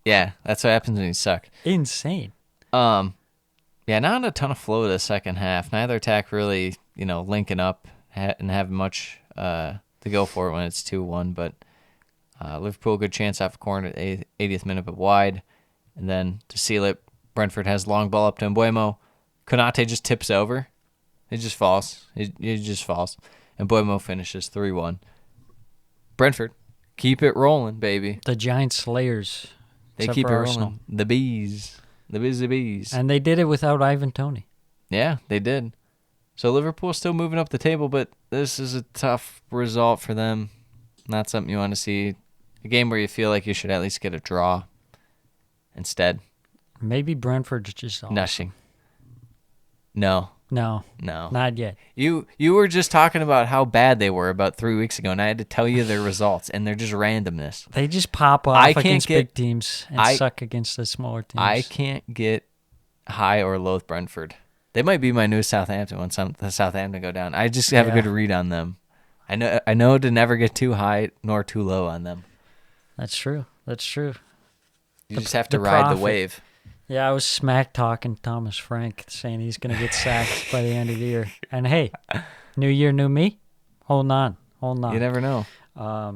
Yeah, that's what happens when you suck. Insane. Yeah, not a ton of flow to the second half. Neither attack really, linking up and having much to go for it when it's 2-1. But Liverpool, good chance off a corner at 80th minute, but wide. And then to seal it, Brentford has long ball up to Mbeumo. Konate just tips over. It just falls. It just falls. And Mbeumo finishes 3-1. Brentford, keep it rolling, baby. The Giant Slayers. They keep it rolling. The Bees. The Busy Bees. And they did it without Ivan Toney. Yeah, they did. So Liverpool's still moving up the table, but this is a tough result for them. Not something you want to see. A game where you feel like you should at least get a draw instead. Maybe Brentford's just awesome. Nothing. No. Not yet. You were just talking about how bad they were about 3 weeks ago, and I had to tell you their results, and they're just randomness. They just pop off against big teams and suck against the smaller teams. I can't get high or low with Brentford. They might be my new Southampton when the Southampton go down. I just have a good read on them. I know to never get too high nor too low on them. That's true. You just have to ride the wave. Yeah, I was smack talking Thomas Frank, saying he's going to get sacked by the end of the year. And hey, new year, new me. Hold on. You never know.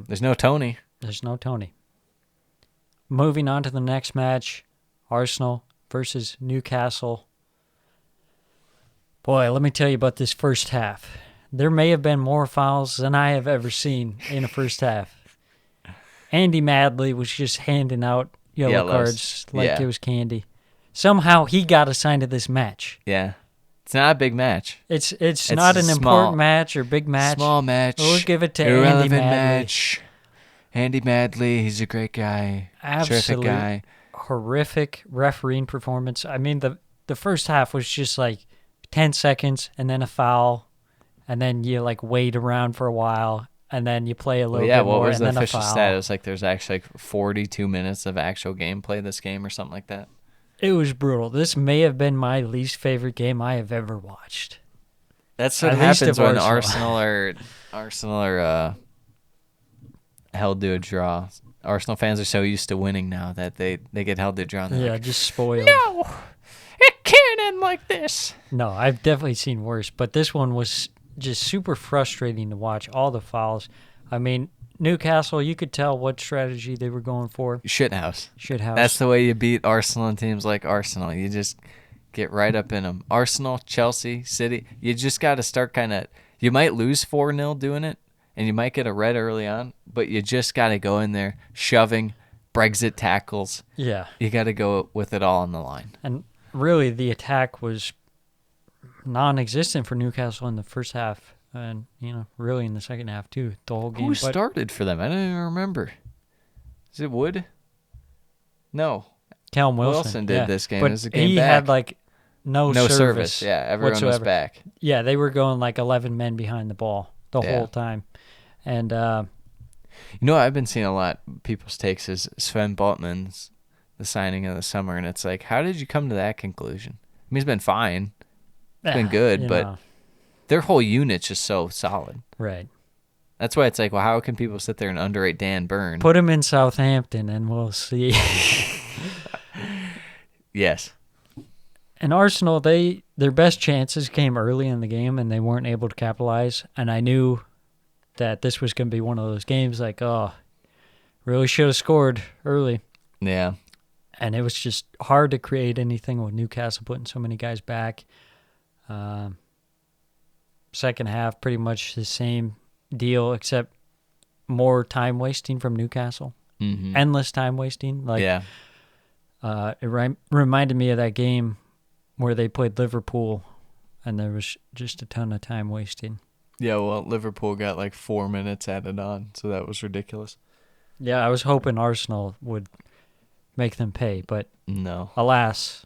There's no Tony. Moving on to the next match, Arsenal versus Newcastle. Boy, let me tell you about this first half. There may have been more fouls than I have ever seen in a first half. Andy Madley was just handing out yellow cards like it was candy. Somehow he got assigned to this match. Yeah. It's not a big match. It's not an important match or big match. Small match. We'll give it to Irrelevant Andy Madley. match. Andy Madley, he's a great guy. Absolutely. Terrific guy. Horrific refereeing performance. I mean, the first half was just like 10 seconds and then a foul, and then you like wait around for a while, and then you play a little bit more, what was and the then a official foul. stat? It was like there's actually like 42 minutes of actual gameplay this game or something like that. It was brutal. This may have been my least favorite game I have ever watched. That's what At least happens of when Arsenal. Arsenal are held to a draw. Arsenal fans are so used to winning now that they get held to a draw. And they're Yeah, like, just spoiled. no, it can't end like this. No, I've definitely seen worse, but this one was just super frustrating to watch. All the fouls. I mean, Newcastle, you could tell what strategy they were going for. Shithouse. Shithouse. That's the way you beat Arsenal and teams like Arsenal. You just get right up in them. Arsenal, Chelsea, City, you just got to start kind of – you might lose 4-0 doing it, and you might get a red early on, but you just got to go in there shoving, Brexit tackles. Yeah. You got to go with it all on the line. And really, the attack was non-existent for Newcastle in the first half, and really in the second half too. The whole game. Who started for them? I don't even remember. Is it Wood? No. Callum Wilson did yeah. this game. But It was a game he back. had like no service. Yeah, everyone whatsoever. was back. Yeah, they were going like 11 men behind the ball the whole time. And what I've been seeing a lot, people's takes is Sven Botman's the signing of the summer, and it's like, how did you come to that conclusion? I mean, he's been fine. It's been good, but their whole unit's just so solid. Right. That's why it's like, well, how can people sit there and underrate Dan Burn? Put him in Southampton and we'll see. Yes. And Arsenal, their best chances came early in the game and they weren't able to capitalize. And I knew that this was going to be one of those games like, really should have scored early. Yeah. And it was just hard to create anything with Newcastle putting so many guys back. Second half, pretty much the same deal, except more time wasting from Newcastle. Mm-hmm. Endless time wasting. Yeah. It reminded me of that game where they played Liverpool, and there was just a ton of time wasting. Yeah, well, Liverpool got like 4 minutes added on, so that was ridiculous. Yeah, I was hoping Arsenal would make them pay, but no. Alas,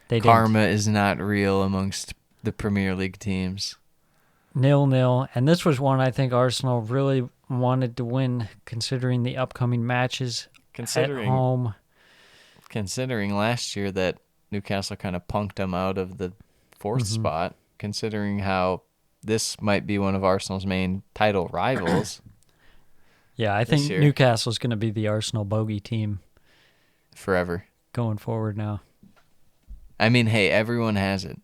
they didn't. Karma is not real amongst the Premier League teams. 0-0, and this was one I think Arsenal really wanted to win, considering the upcoming matches at home. Considering last year that Newcastle kind of punked them out of the fourth spot, considering how this might be one of Arsenal's main title rivals. Yeah, I think Newcastle's going to be the Arsenal bogey team forever going forward now. I mean, hey, everyone has it.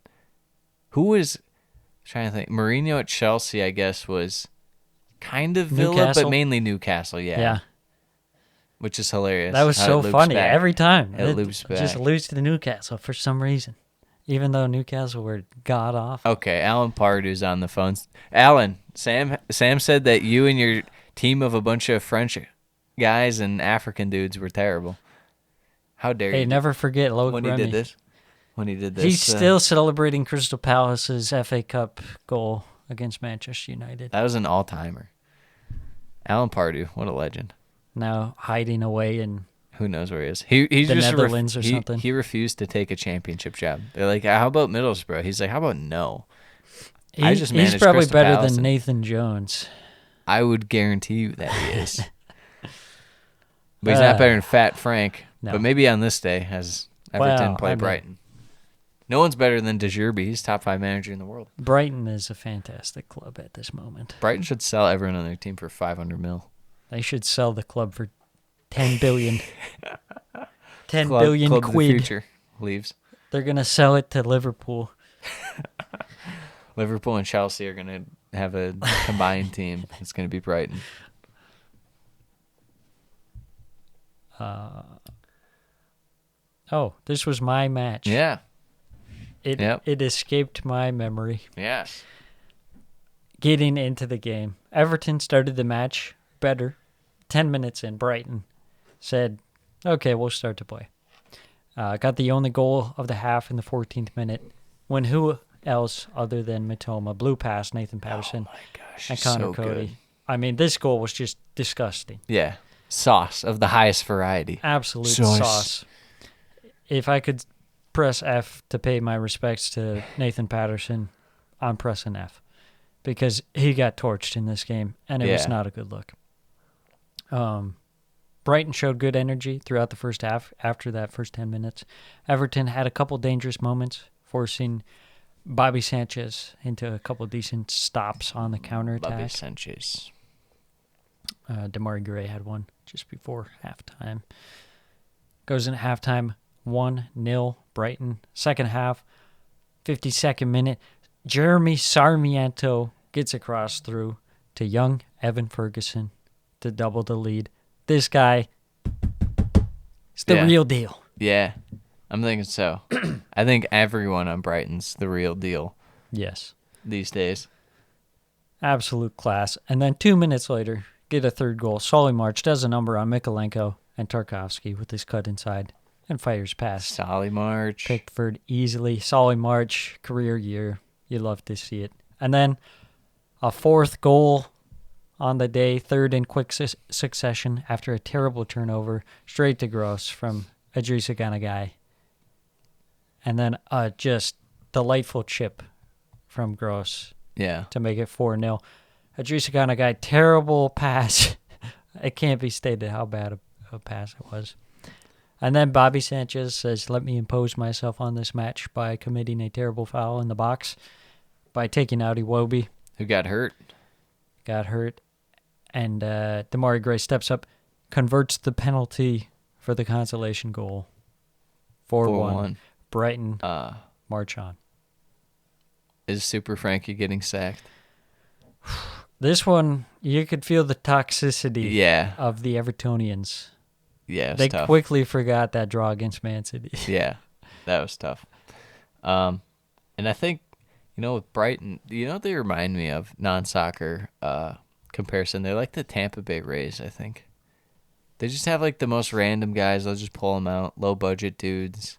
Who was... trying to think. Mourinho at Chelsea, I guess, was kind of Villa, Newcastle? but mainly Newcastle, yeah. Which is hilarious. That was so funny. Back. Every time. It loops back. Just lose to Newcastle for some reason, even though Newcastle were god-awful. Okay, Alan Pardew's on the phone. Alan, Sam said that you and your team of a bunch of French guys and African dudes were terrible. How dare you? Hey, never forget Loic when Remy. he did this. When he did this. He's still celebrating Crystal Palace's FA Cup goal against Manchester United. That was an all-timer. Alan Pardew, what a legend. Now hiding away in who knows where he is. He's the just Netherlands or something. He refused to take a championship job. They're like, how about Middlesbrough? He's like, how about no? He's probably better than Nathan Jones. I would guarantee you that he is. But he's not better than Fat Frank. No. But maybe on this day, as Everton play Brighton. No one's better than De Zerbi. He's top 5 manager in the world. Brighton is a fantastic club at this moment. Brighton should sell everyone on their team for $500 million. They should sell the club for $10 billion. $10 club, billion club quid. The future leaves. They're going to sell it to Liverpool. Liverpool and Chelsea are going to have a combined team. It's going to be Brighton. This was my match. Yeah. It escaped my memory. Yes. Getting into the game. Everton started the match better. 10 minutes in, Brighton said, okay, we'll start to play. Got the only goal of the half in the 14th minute when who else other than Matoma blew past Nathan Patterson and Connor Cody. Good. I mean, this goal was just disgusting. Yeah. Sauce of the highest variety. Absolute sauce. If I could press F to pay my respects to Nathan Patterson. I'm pressing F because he got torched in this game, and it was not a good look. Brighton showed good energy throughout the first half. After that first 10 minutes, Everton had a couple dangerous moments, forcing Bobby Sanchez into a couple decent stops on the counterattack. Bobby Sanchez. Damari Gray had one just before halftime. Goes in halftime, 1-0 Brighton. Second half, 52nd minute, Jeremy Sarmiento gets across through to young Evan Ferguson to double the lead. This guy is the real deal. Yeah, I'm thinking so. I think everyone on Brighton's the real deal. Yes. These days. Absolute class. And then 2 minutes later, get a third goal. Solly March does a number on Mikolenko and Tarkovsky with his cut inside and fires past. Solly March. Pickford easily. Solly March, career year. You love to see it. And then a fourth goal on the day, third in quick succession after a terrible turnover, straight to Gross from Idrissa Ganagai. And then a just delightful chip from Gross to make it 4-0. Idrissa Ganagai, terrible pass. It can't be stated how bad a pass it was. And then Bobby Sanchez says, let me impose myself on this match by committing a terrible foul in the box by taking out Iwobi. Who got hurt. And Damari Gray steps up, converts the penalty for the consolation goal. 4-1. Brighton march on. Is Super Frankie getting sacked? This one, you could feel the toxicity of the Evertonians. Yeah, it was they tough. quickly forgot that draw against Man City. Yeah, that was tough. And I think, with Brighton, what they remind me of, non-soccer comparison? They're like the Tampa Bay Rays, I think. They just have like the most random guys. They'll just pull them out. Low-budget dudes.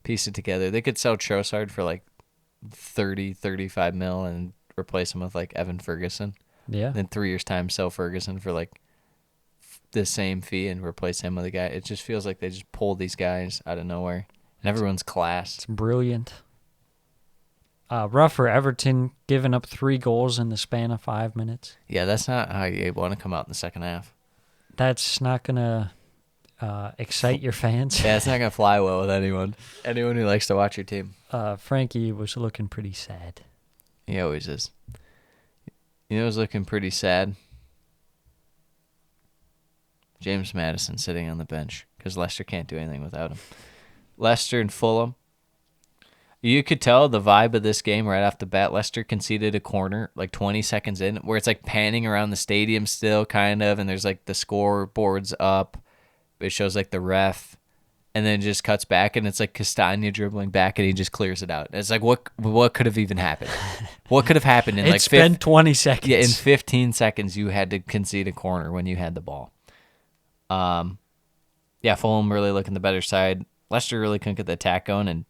Piece it together. They could sell Trossard for like 30, 35 mil and replace him with like Evan Ferguson. Yeah. Then 3 years' time, sell Ferguson for like the same fee and replace him with a guy. It just feels like they just pull these guys out of nowhere. And everyone's class. It's brilliant. Rough for Everton, giving up 3 goals in the span of 5 minutes. Yeah, that's not how you want to come out in the second half. That's not going to excite your fans. Yeah, it's not going to fly well with anyone. Anyone who likes to watch your team. Frankie was looking pretty sad. He always is. Who's looking pretty sad? James Maddison sitting on the bench because Leicester can't do anything without him. Leicester and Fulham. You could tell the vibe of this game right off the bat. Leicester conceded a corner like 20 seconds in where it's like panning around the stadium still kind of, and there's like the scoreboard's up. It shows like the ref, and then it just cuts back, and it's like Castagna dribbling back, and he just clears it out. It's like, what could have even happened? What could have happened in it's been 20 seconds. Yeah, in 15 seconds you had to concede a corner when you had the ball. Fulham really looking the better side. Leicester really couldn't get the attack going, and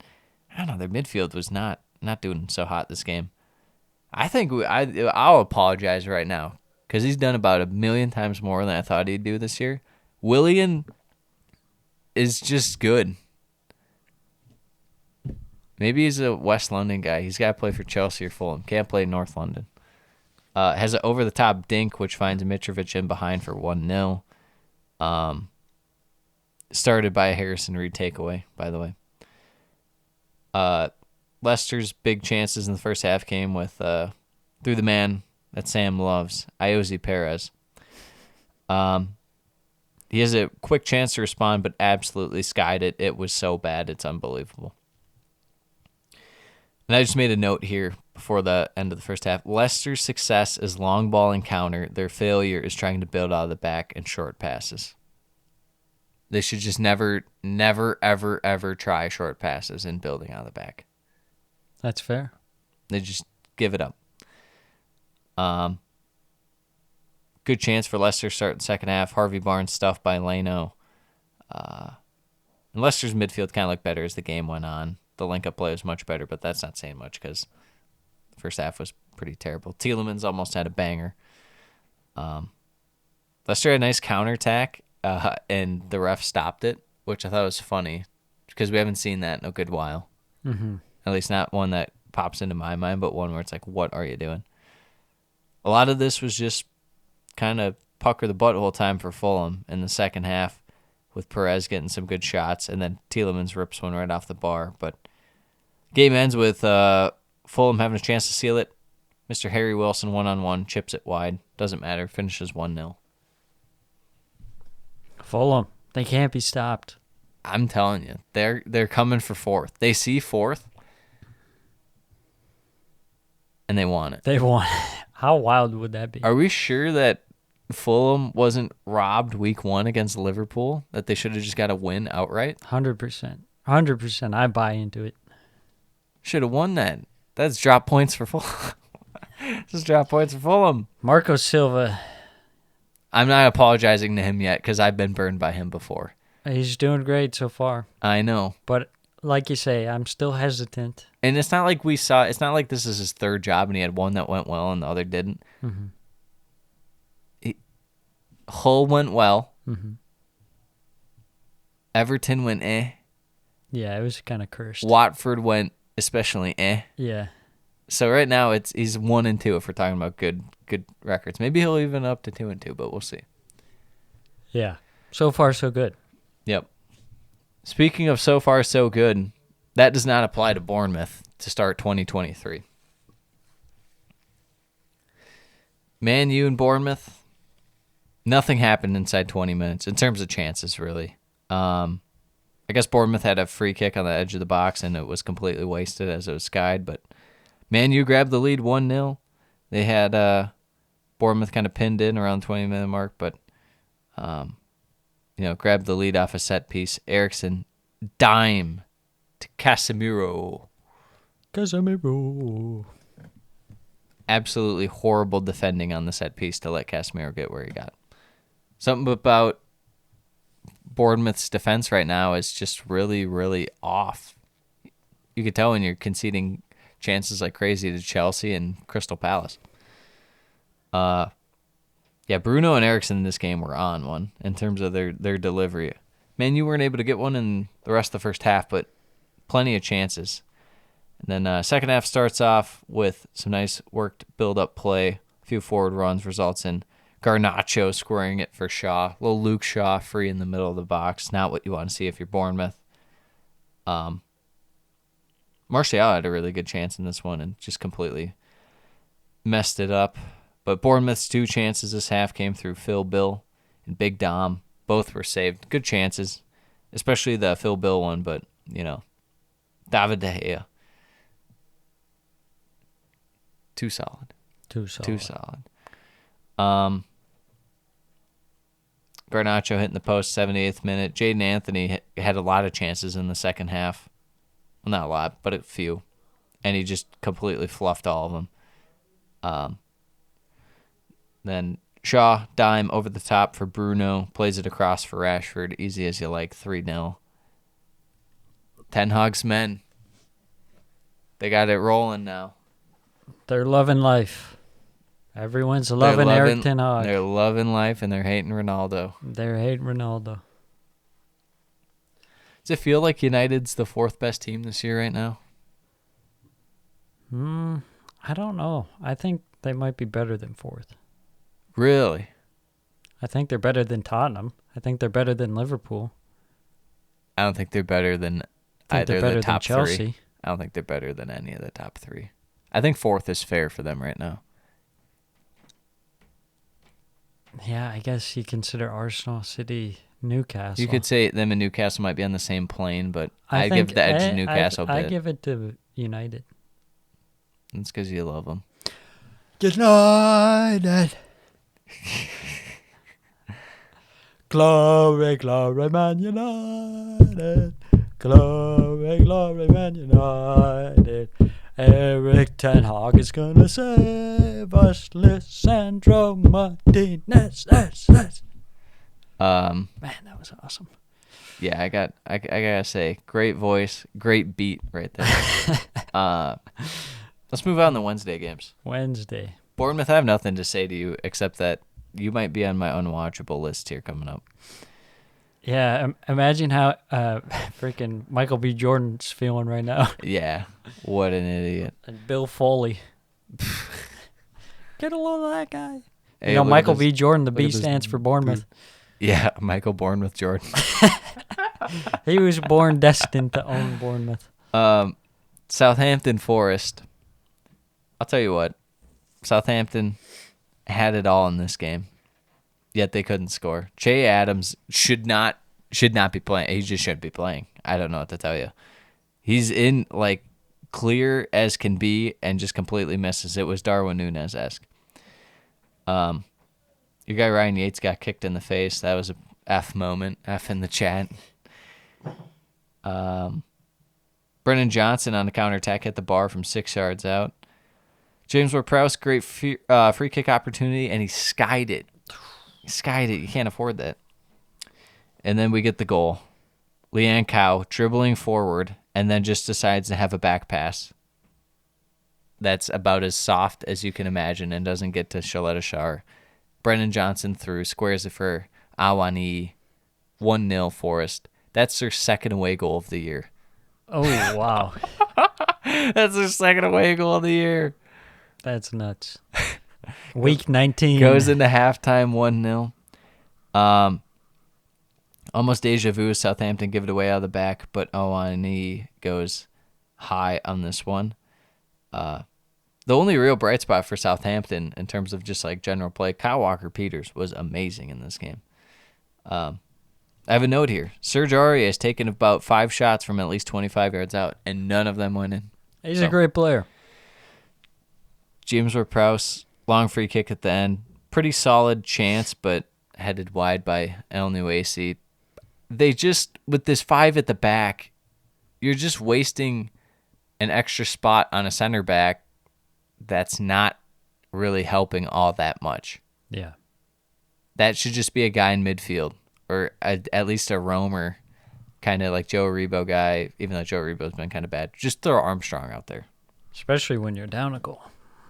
I don't know, their midfield was not doing so hot this game. I think I'll apologize right now because he's done about 1 million times more than I thought he'd do this year. Willian is just good. Maybe he's a West London guy. He's got to play for Chelsea or Fulham. Can't play North London. Has an over-the-top dink, which finds Mitrovic in behind for 1-0. Started by a Harrison Reed takeaway, by the way. Leicester's big chances in the first half came with through the man that Sam loves, Iosi Perez. He has a quick chance to respond, but absolutely skied it. It was so bad, it's unbelievable. And I just made a note here before the end of the first half. Leicester's success is long ball and counter. Their failure is trying to build out of the back and short passes. They should just never, ever, ever try short passes and building out of the back. That's fair. They just give it up. Good chance for Leicester starting the second half. Harvey Barnes stuffed by Leno. And Leicester's midfield kind of looked better as the game went on. The link-up play was much better, but that's not saying much because the first half was pretty terrible. Tielemans almost had a banger. Leicester had a nice counterattack. And the ref stopped it, which I thought was funny because we haven't seen that in a good while. Mm-hmm. At least not one that pops into my mind, but one where it's like, what are you doing? A lot of this was just kind of pucker the butthole time for Fulham in the second half, with Perez getting some good shots, and then Tielemans rips one right off the bar. But game ends with Fulham having a chance to seal it. Mr. Harry Wilson, 1-on-1, chips it wide. Doesn't matter. Finishes 1-0. Fulham, they can't be stopped. I'm telling you, they're coming for fourth. They see fourth, and they want it. They want. How wild would that be? Are we sure that Fulham wasn't robbed week 1 against Liverpool? That they should have just got a win outright? 100%. 100%. I buy into it. Should have won that. That's drop points for Fulham. Just drop points for Fulham. Marco Silva. I'm not apologizing to him yet because I've been burned by him before. He's doing great so far. I know. But like you say, I'm still hesitant. And it's not like it's not like this is his third job and he had one that went well and the other didn't. Mm-hmm. Hull went well. Mm-hmm. Everton went eh. Yeah, it was kind of cursed. Watford went especially eh. Yeah. So right now he's 1-2 if we're talking about good records. Maybe he'll even up to 2-2, but we'll see. Yeah. So far, so good. Yep. Speaking of so far so good, that does not apply to Bournemouth to start 2023. Man U and Bournemouth, nothing happened inside 20 minutes in terms of chances, really. I guess Bournemouth had a free kick on the edge of the box, and it was completely wasted as it was skied. But Man U grabbed the lead 1-0. They had Bournemouth kind of pinned in around the 20-minute mark, but grabbed the lead off a set piece. Eriksen, dime to Casemiro. Absolutely horrible defending on the set piece to let Casemiro get where he got. Something about Bournemouth's defense right now is just really, really off. You could tell when you're conceding chances like crazy to Chelsea and Crystal Palace. Yeah, Bruno and Eriksen in this game were on one in terms of their delivery. Man, you weren't able to get one in the rest of the first half, but plenty of chances. And then second half starts off with some nice worked build-up play. A few forward runs results in Garnacho scoring it for Shaw. Little Luke Shaw free in the middle of the box. Not what you want to see if you're Bournemouth. Martial had a really good chance in this one and just completely messed it up. But Bournemouth's 2 chances this half came through Phil Bill and Big Dom. Both were saved. Good chances, especially the Phil Bill one, but, David De Gea. Too solid. Garnacho hitting the post, 78th minute. Jaden Anthony had a lot of chances in the second half. Well, not a lot, but a few. And he just completely fluffed all of them. Then Shaw, dime over the top for Bruno. Plays it across for Rashford. Easy as you like, 3-0. Ten Hag's men. They got it rolling now. They're loving life. Everyone's loving Erik ten Hag. They're loving life, and they're hating Ronaldo. Does it feel like United's the 4th best team this year right now? I don't know. I think they might be better than 4th. Really? I think they're better than Tottenham. I think they're better than Liverpool. I don't think they're better than either of the top 3. I don't think they're better than any of the top 3. I think 4th is fair for them right now. Yeah, I guess you consider Arsenal, City, Newcastle. You could say them and Newcastle might be on the same plane, but I give the edge to Newcastle. I give it to United. That's because you love them. United. Glory, glory, Man United. Glory, glory, Man United. Erik ten Hag is gonna save us. Lisandro Martinez. Man, that was awesome. Yeah, I gotta say, great voice, great beat right there. Let's move on to Wednesday games. Wednesday. Bournemouth, I have nothing to say to you except that you might be on my unwatchable list here coming up. Yeah, imagine how freaking Michael B. Jordan's feeling right now. Yeah, what an idiot. And Bill Foley. Get a load of that guy. Hey, Michael B. Jordan, the B at this stands for Bournemouth. Yeah, Michael Bournemouth Jordan. He was born destined to own Bournemouth. Southampton Forest. I'll tell you what. Southampton had it all in this game, yet they couldn't score. Jay Adams should not be playing. He just shouldn't be playing. I don't know what to tell you. He's in like clear as can be and just completely misses. It was Darwin Núñez-esque. Your guy Ryan Yates got kicked in the face. That was a F moment. F in the chat. Brennan Johnson on the counterattack hit the bar from 6 yards out. James Ward-Prowse, great free kick opportunity, and he skied it. You can't afford that. And then we get the goal. Leanne Cow dribbling forward and then just decides to have a back pass. That's about as soft as you can imagine and doesn't get to Shaletta Shar. Brennan Johnson through, squares it for Awani. 1-0 Forest. That's their second away goal of the year. Oh, wow. That's their second away goal of the year. That's nuts. Week 19. Goes into halftime 1-0. Almost deja vu. Southampton give it away out of the back, but Awani goes high on this one. The only real bright spot for Southampton in terms of just like general play, Kyle Walker-Peters was amazing in this game. I have a note here. Serge Aurier has taken about 5 shots from at least 25 yards out, and none of them went in. He's a great player. James Ward-Prowse, long free kick at the end. Pretty solid chance, but headed wide by El Nuesi. They just, with this 5 at the back, you're just wasting an extra spot on a center back that's not really helping all that much. Yeah. That should just be a guy in midfield, or at least a roamer, kind of like Joe Aribo guy, even though Joe Aribo's been kind of bad. Just throw Armstrong out there. Especially when you're down a goal.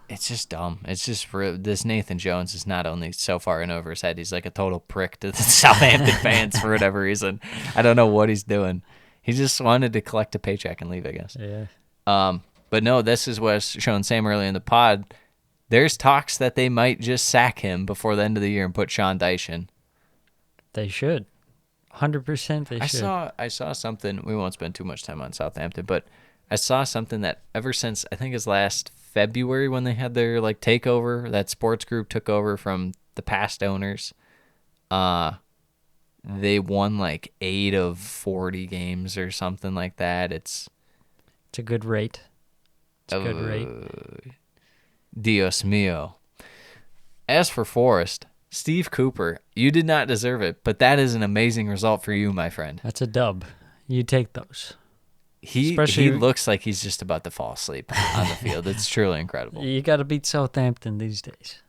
It's just dumb. It's just this Nathan Jones is not only so far in over his head, he's like a total prick to the Southampton fans for whatever reason. I don't know what he's doing. He just wanted to collect a paycheck and leave, I guess. Yeah. But no, this is what's shown Sam early in the pod. There's talks that they might just sack him before the end of the year and put Sean Dyche in. They should. 100% they should. I saw something. We won't spend too much time on Southampton, but I saw something that ever since I think it was last February when they had their like takeover, that sports group took over from the past owners. They won like 8 of 40 games or something like that. It's a good rate. It's a good rate. Dios mío. As for Forest, Steve Cooper, you did not deserve it, but that is an amazing result for you, my friend. That's a dub. You take those. He looks like he's just about to fall asleep on the field. It's truly incredible. You got to beat Southampton these days.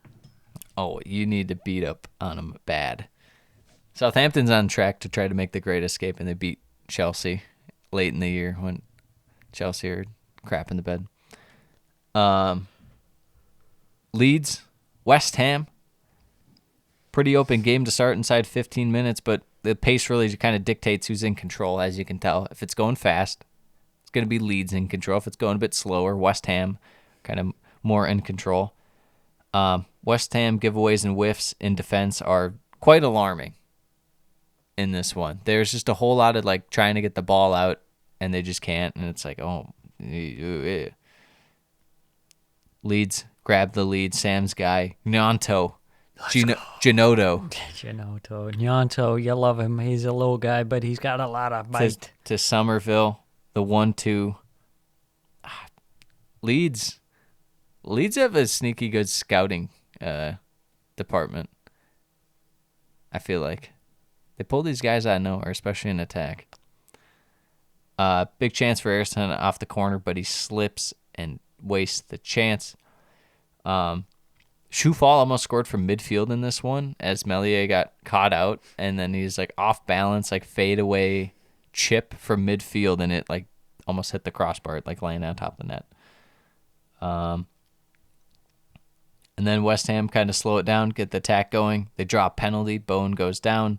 Oh, you need to beat up on them bad. Southampton's on track to try to make the great escape, and they beat Chelsea late in the year when Chelsea are crap in the bed. Leeds, West Ham. Pretty open game to start inside 15 minutes, but the pace really kind of dictates who's in control, as you can tell. If it's going fast, it's going to be Leeds in control. If it's going a bit slower, West Ham kind of more in control. West Ham giveaways and whiffs in defense are quite alarming in this one. There's just a whole lot of like trying to get the ball out, and they just can't, and it's like, oh, Leeds grab the lead. Sam's guy, Gnonto. Gnonto, you love him. He's a little guy, but he's got a lot of bite. To Somerville, the 1-2. Leeds have a sneaky good scouting department. I feel like they pull these guys out of nowhere, especially in attack. Big chance for Ayrton off the corner, but he slips and wastes the chance. Shufal almost scored from midfield in this one as Meslier got caught out, and then he's like off balance, like fade away chip from midfield, and it like almost hit the crossbar, like laying on top of the net. And then West Ham kind of slow it down, get the attack going. They draw a penalty. Bowen goes down.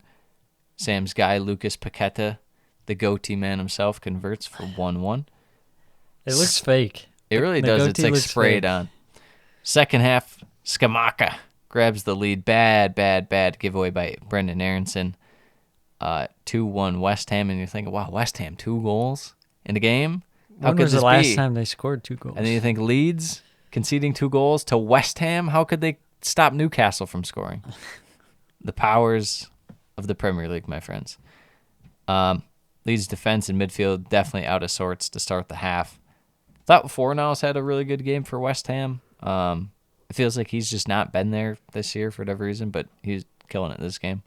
Sam's guy, Lucas Paqueta, the goatee man himself, converts for 1-1. It looks fake. It really The does. It's goatee like looks sprayed fake. on. Second half, Skamaka grabs the lead. Bad giveaway by Brendan Aronson. 2-1 West Ham, and you're thinking, wow, West Ham, 2 goals in a game? How When could was this the last be? time they scored 2 goals? And then you think Leeds conceding 2 goals to West Ham? How could they stop Newcastle from scoring? The powers of the Premier League, my friends. Leeds defense and midfield definitely out of sorts to start the half. Thought Fornals had a really good game for West Ham. It feels like he's just not been there this year for whatever reason, but he's killing it this game.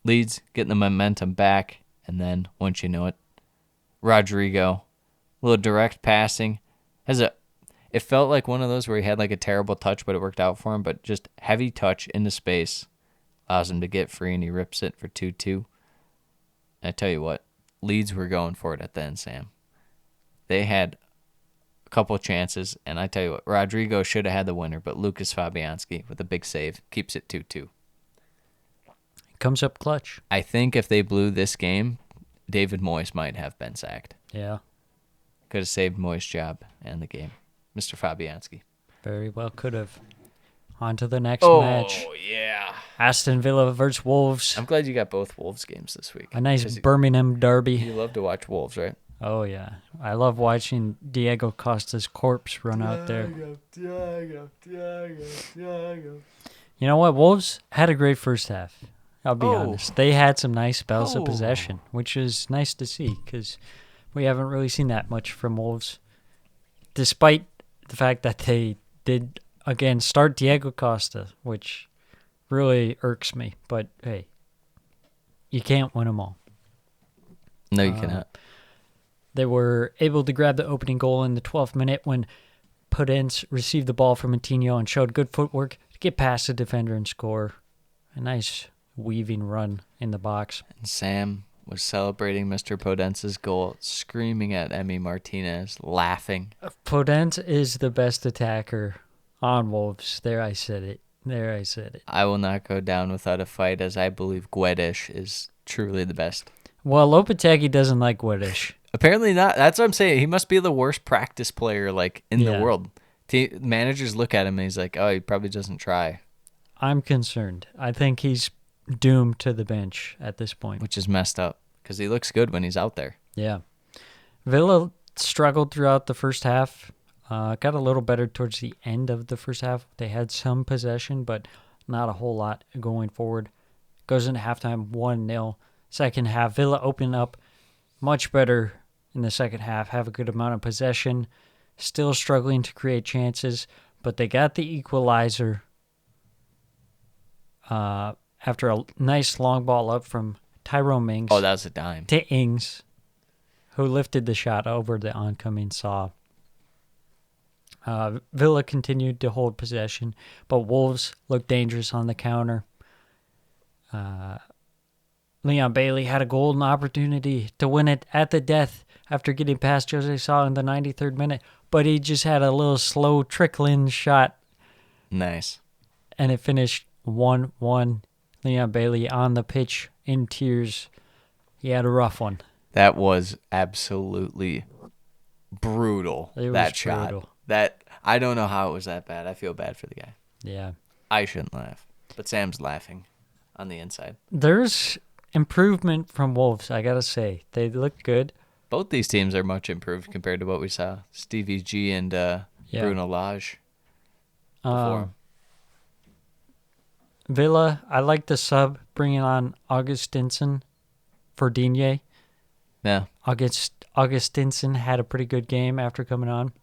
Leeds getting the momentum back, and then once you know it, Rodrigo, a little direct passing. It felt like one of those where he had like a terrible touch, but it worked out for him. But just heavy touch into space allows him to get free, and he rips it for 2-2. I tell you what, Leeds were going for it at the end, Sam. They had a couple of chances, and I tell you what, Rodrigo should have had the winner, but Lucas Fabianski with a big save keeps it 2-2. Comes up clutch. I think if they blew this game, David Moyes might have been sacked. Yeah, Could have saved Moyes' job and the game. Mr. Fabianski. very well could have. On to the next match. Oh, yeah. Aston Villa versus Wolves. I'm glad you got both Wolves games this week. A nice 'Cause Birmingham derby. You love to watch Wolves, right? Oh, yeah. I love watching Diego Costa's corpse run out there. You know what? Wolves had a great first half. I'll be honest. They had some nice spells of possession, which is nice to see because we haven't really seen that much from Wolves. Despite the fact that they did, again, start Diego Costa, which really irks me. But, hey, you can't win them all. No, you cannot. They were able to grab the opening goal in the 12th minute when Podence received the ball from Coutinho and showed good footwork to get past the defender and score. A nice weaving run in the box. And Sam was celebrating Mr. Podence's goal, screaming at Emi Martinez, laughing. Podence is the best attacker on Wolves. There I said it. I will not go down without a fight, as I believe Guedes is truly the best. Well, Lopetegui doesn't like Guedes. Apparently not. That's what I'm saying. He must be the worst practice player like in the Yeah. world. Managers look at him and he's like, oh, he probably doesn't try, I'm concerned. I think he's doomed to the bench at this point. which is messed up because he looks good when he's out there. Yeah. Villa struggled throughout the first half. Got a little better towards the end of the first half. They had some possession, but not a whole lot going forward. Goes into halftime 1-0. Second half, Villa open up much better in the second half. Have a good amount of possession. Still struggling to create chances, but they got the equalizer after a nice long ball up from Tyrone Mings. Oh, that was a dime. To Ings, who lifted the shot over the oncoming Saw. Villa continued to hold possession, but Wolves looked dangerous on the counter. Leon Bailey had a golden opportunity to win it at the death after getting past Jose Saw in the 93rd minute, but he just had a little slow trickling shot, Nice. and it finished 1-1. Leon Bailey on the pitch in tears. He had a rough one. That was absolutely brutal. It was that shot. brutal. That I don't know how it was that bad. I feel bad for the guy. Yeah. I shouldn't laugh, but Sam's laughing on the inside. There's improvement from Wolves, I gotta say. They look good. Both these teams are much improved compared to what we saw. Stevie G and Bruno Lage before. Villa, I like the sub bringing on Augustinson for Digne. Yeah. Augustinson had a pretty good game after coming on.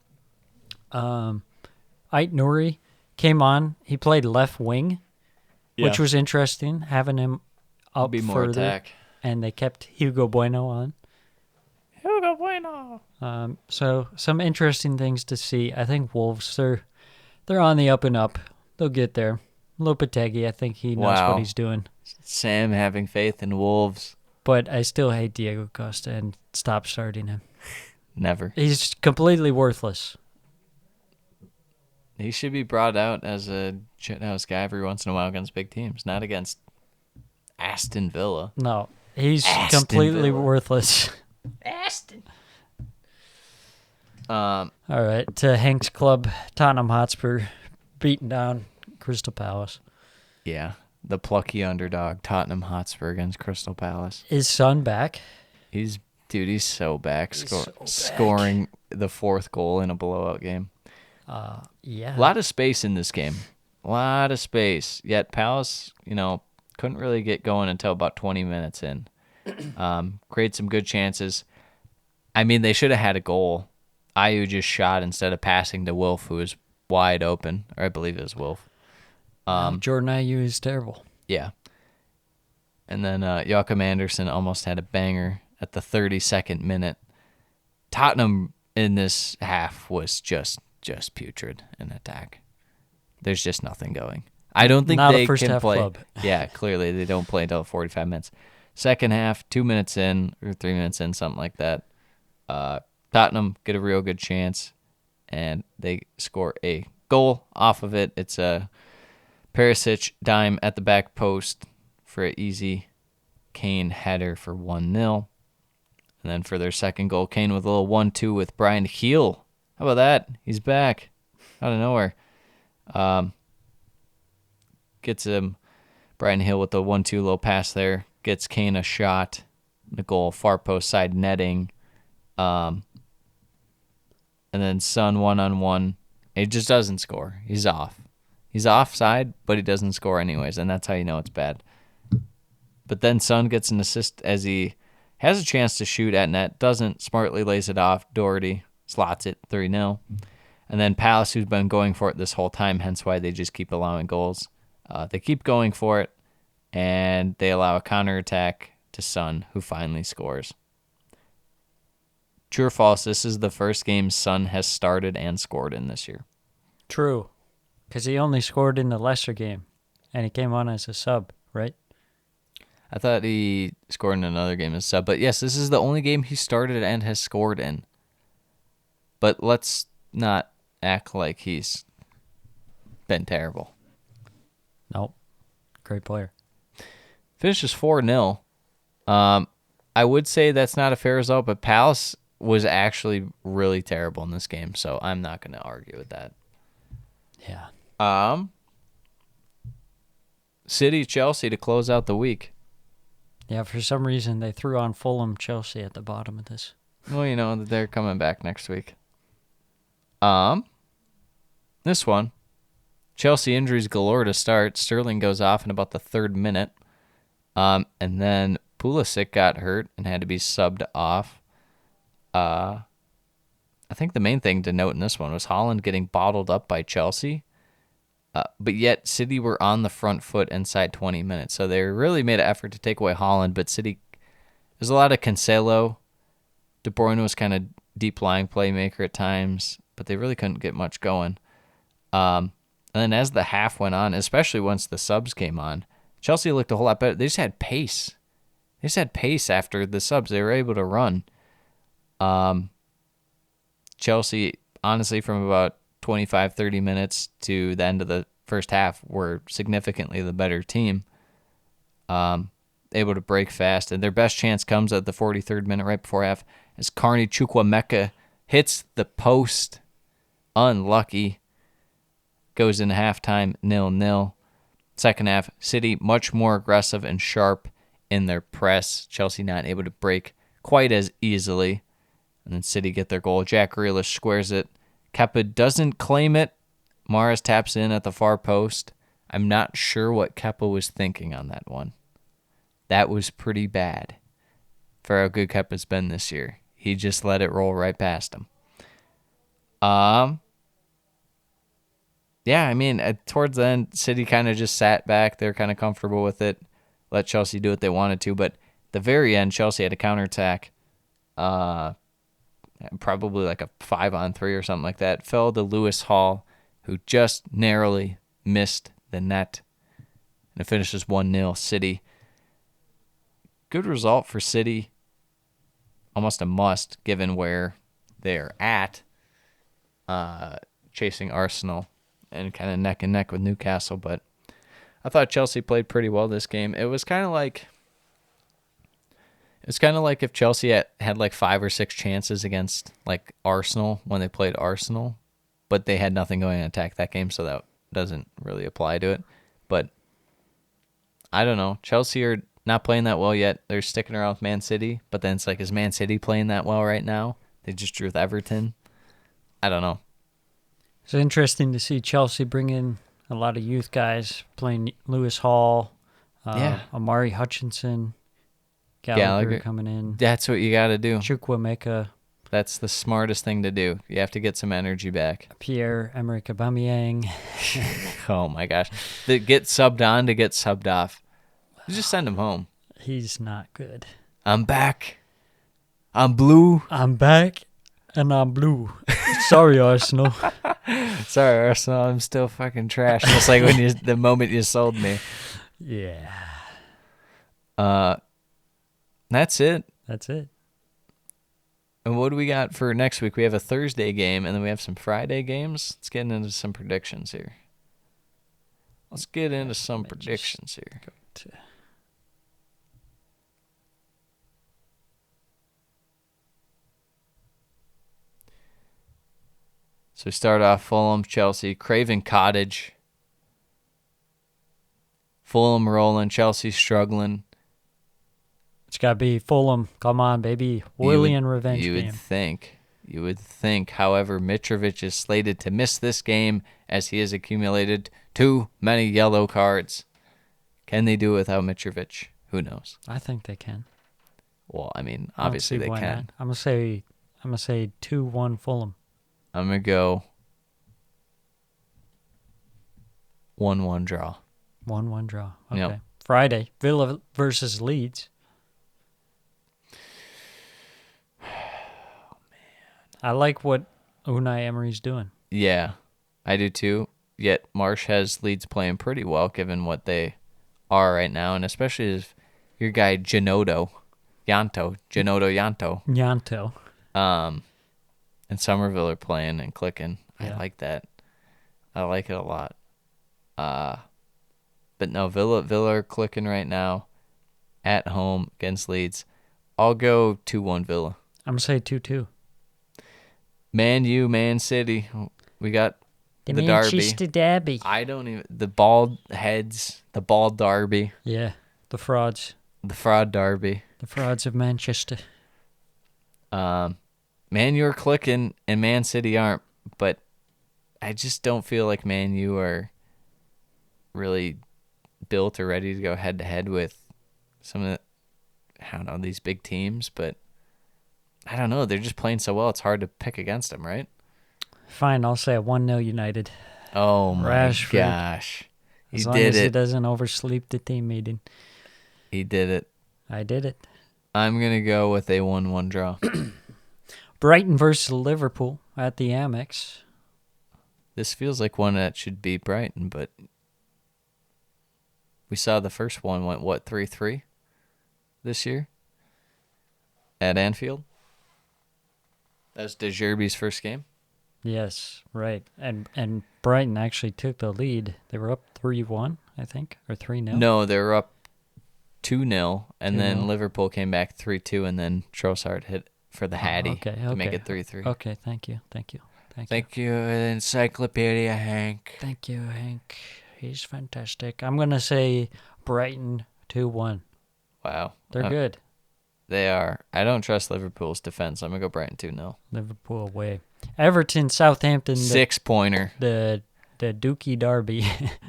Ait Nouri came on. He played left wing, which was interesting, having him up Be more further. attack. And they kept Hugo Bueno on. Hugo Bueno. So some interesting things to see. I think Wolves, they're on the up and up. They'll get there. Lopetegui, I think he knows what he's doing. Sam having faith in Wolves. But I still hate Diego Costa and stop starting him. Never. He's completely worthless. He should be brought out as a shithouse guy every once in a while against big teams, not against Aston Villa. No, he's Aston completely Villa. worthless. Aston. All right, to Hank's club, Tottenham Hotspur beating down Crystal Palace. Yeah, the plucky underdog, Tottenham Hotspur against Crystal Palace. Is Son back? He's so back, so back. scoring the 4th goal in a blowout game. Yeah. A lot of space in this game. A lot of space. Yet Palace, couldn't really get going until about 20 minutes in. Create some good chances. I mean, they should have had a goal. Ayew just shot instead of passing to Wilf, who was wide open. Or I believe it was Wilf. Jordan Ayew is terrible. Yeah. And then Joachim Andersen almost had a banger at the 32nd minute. Tottenham in this half was just putrid in attack. There's just nothing going. I don't think Not they a first can half play. club. Yeah, clearly they don't play until 45 minutes. Second half, 2 minutes in or 3 minutes in, something like that. Tottenham get a real good chance, and they score a goal off of it. It's a Perisic dime at the back post for an easy Kane header for 1-0. And then for their second goal, Kane with a little 1-2 with Brian Heel. How about that? He's back out of nowhere. Gets him, Brian Hill with the 1-2 little pass there. Gets Kane a shot. The goal, far post side netting. And then Son 1-on-1. He just doesn't score. He's off. He's offside, but he doesn't score anyways, and that's how you know it's bad. But then Son gets an assist as he has a chance to shoot at net, doesn't, smartly lays it off. Doherty slots it 3-0. And then Palace, who's been going for it this whole time, hence why they just keep allowing goals. They keep going for it, and they allow a counterattack to Son, who finally scores. True or false, this is the first game Son has started and scored in this year. True. Because he only scored in the Leicester game, and he came on as a sub, right? I thought he scored in another game as sub, but yes, this is the only game he started and has scored in. But let's not act like he's been terrible. Nope. Great player. Finishes 4-0. I would say that's not a fair result, but Palace was actually really terrible in this game, so I'm not going to argue with that. Yeah. City, Chelsea to close out the week. Yeah, for some reason they threw on Fulham Chelsea at the bottom of this. Well, they're coming back next week. This one, Chelsea injuries galore to start. Sterling goes off in about the 3rd minute. And then Pulisic got hurt and had to be subbed off. I think the main thing to note in this one was Haaland getting bottled up by Chelsea. But yet City were on the front foot inside 20 minutes. So they really made an effort to take away Haaland, but City, there's a lot of Cancelo. De Bruyne was kind of deep lying playmaker at times, but they really couldn't get much going. And then as the half went on, especially once the subs came on, Chelsea looked a whole lot better. They just had pace. They just had pace after the subs. They were able to run. Chelsea, honestly, from about 25, 30 minutes to the end of the first half, were significantly the better team. Able to break fast. And their best chance comes at the 43rd minute, right before half, as Carney Chukwuemeka hits the post. Unlucky. Goes into halftime 0-0. Second half, City much more aggressive and sharp in their press. Chelsea not able to break quite as easily. And then City get their goal. Jack Grealish squares it. Kepa doesn't claim it. Mahrez taps in at the far post. I'm not sure what Kepa was thinking on that one. That was pretty bad for how good Kepa's been this year. He just let it roll right past him. Yeah, I mean, towards the end, City kind of just sat back. They're kind of comfortable with it. Let Chelsea do what they wanted to. But at the very end, Chelsea had a counterattack. Probably like a 5-on-3 or something like that. Fell to Lewis Hall, who just narrowly missed the net. And it finishes 1-0 City. Good result for City. Almost a must, given where they're at. Chasing Arsenal and kind of neck and neck with Newcastle. But I thought Chelsea played pretty well this game. It was kind of like if Chelsea had like 5 or 6 chances against like Arsenal when they played Arsenal, but they had nothing going to attack that game, so that doesn't really apply to it. But I don't know. Chelsea are not playing that well yet. They're sticking around with Man City, but then it's like, is Man City playing that well right now? They just drew with Everton. I don't know. It's interesting to see Chelsea bring in a lot of youth guys playing Lewis Hall, Amari Hutchinson, Gallagher coming in. That's what you got to do. Chukwuemeka. That's the smartest thing to do. You have to get some energy back. Pierre-Emerick Aubameyang. Oh, my gosh. Get subbed on to get subbed off. You just send him home. He's not good. I'm back. I'm blue. I'm back, and I'm blue. Sorry, Arsenal. Sorry, Arsenal. I'm still fucking trash. Just like the moment you sold me. Yeah. That's it. That's it. And what do we got for next week? We have a Thursday game, and then we have some Friday games. Let's get into some predictions here. Let's get into some predictions here. So we start off Fulham, Chelsea, Craven Cottage. Fulham rolling, Chelsea struggling. It's got to be Fulham. Come on, baby. Willian revenge game. You would think. However, Mitrovic is slated to miss this game as he has accumulated too many yellow cards. Can they do it without Mitrovic? Who knows? I think they can. Well, I mean, obviously they can. I'm gonna say 2-1 Fulham. I'm gonna go 1-1 draw. 1-1 draw. Okay. Yep. Friday, Villa versus Leeds. I like what Unai Emery's doing. Yeah, I do too. Yet Marsh has Leeds playing pretty well given what they are right now, and especially if your guy Janto, and Somerville are playing and clicking. Yeah. I like that. I like it a lot. But no, Villa are clicking right now at home against Leeds. I'll go 2-1 Villa. I'm going to say 2-2. Man U, Man City. We got the derby. Manchester derby. The bald heads, the bald derby. Yeah, the frauds. The fraud derby. The frauds of Manchester. Man U are clicking and Man City aren't, but I just don't feel like Man U are really built or ready to go head to head with some of these big teams, but I don't know. They're just playing so well. It's hard to pick against them, right? Fine, I'll say a 1-0 United. Oh, my Rashford. gosh. He as long did as it. he doesn't oversleep the team meeting. He did it. I did it. I'm going to go with a 1-1 draw. Brighton versus Liverpool at the Amex. This feels like one that should beat Brighton, but we saw the first one went, 3-3 this year at Anfield? That was De Zerbi's first game? Yes, right. And Brighton actually took the lead. They were up 3-1, I think, or 3-0. No, they were up 2-0, and 2-0. then Liverpool came back 3-2, and then Trossard hit for the Hattie to make it 3-3. Okay, thank you. Thank you, Encyclopedia Hank. Thank you, Hank. He's fantastic. I'm going to say Brighton 2-1. Wow. They're good. They are. I don't trust Liverpool's defense. I'm going to go Brighton 2-0. Liverpool away. Everton, Southampton. 6-pointer. The Dookie Derby.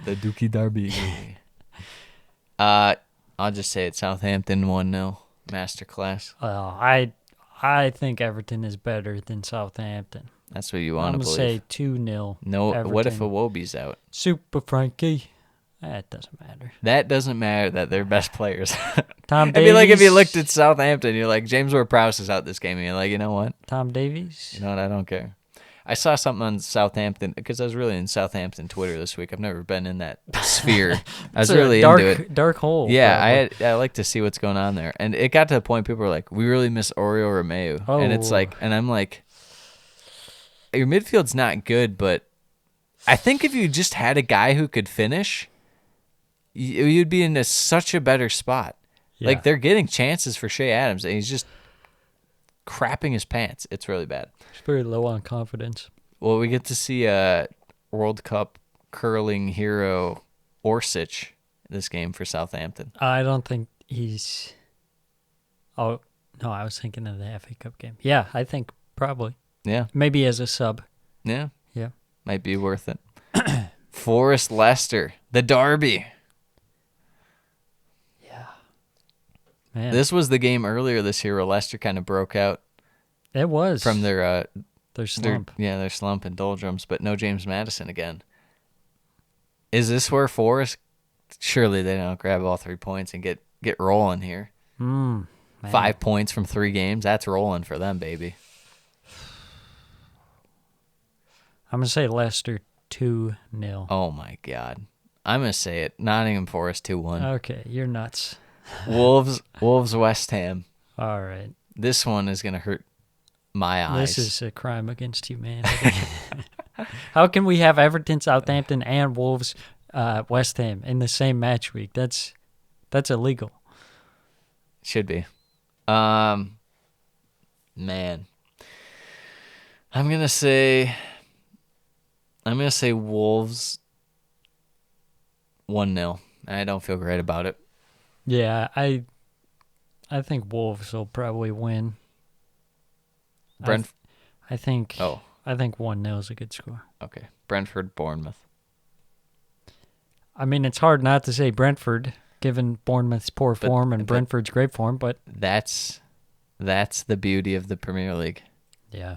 The Dookie Derby. I'll just say it's Southampton 1-0. Masterclass. I think Everton is better than Southampton. That's what you want to believe. I'm going to say 2-0. No, Everton. What if Iwobi's out? Super Frankie. That doesn't matter. That doesn't matter that they're best players. Tom It'd Davies. be like if you looked at Southampton, you're like, James Ward-Prowse is out this game, and you're like, you know what? Tom Davies. You know what? I don't care. I saw something on Southampton, because I was really in Southampton Twitter this week. I've never been in that sphere. I was really into it. Dark hole. Yeah, I like to see what's going on there. And it got to the point people were like, we really miss Oriol Romeu. Oh. And it's like, and I'm like, your midfield's not good, but I think if you just had a guy who could finish, you'd be in such a better spot. Yeah. Like, they're getting chances for Shea Adams, and he's just crapping his pants. It's really bad. He's very low on confidence. Well, we get to see a World Cup curling hero Orsic this game for Southampton. I don't think he's... Oh, no, I was thinking of the FA Cup game. Yeah, I think probably. Yeah. Maybe as a sub. Yeah. Yeah. Might be worth it. Forest Leicester, the derby. Yeah. Man, This was the game earlier this year where Leicester kind of broke out it was from their slump. their slump in doldrums, but no James Maddison again. Is this where Forest? Surely they don't grab all 3 points and get rolling here. Man. 5 points from 3 games. That's rolling for them, baby. I'm going to say Leicester 2-0. Oh, my God. I'm going to say it. Nottingham Forest 2-1. Okay, you're nuts. Wolves, West Ham. All right. This one is going to hurt my eyes. This is a crime against humanity. How can we have Everton, Southampton, and Wolves, West Ham in the same match week? That's illegal. Should be. Man. I'm going to say Wolves 1-0. I don't feel great about it. Yeah, I think Wolves will probably win. Brent. I think. Oh. I think 1-0 is a good score. Okay. Brentford, Bournemouth. I mean, it's hard not to say Brentford, given Bournemouth's poor form and Brentford's great form, but That's the beauty of the Premier League. yeah.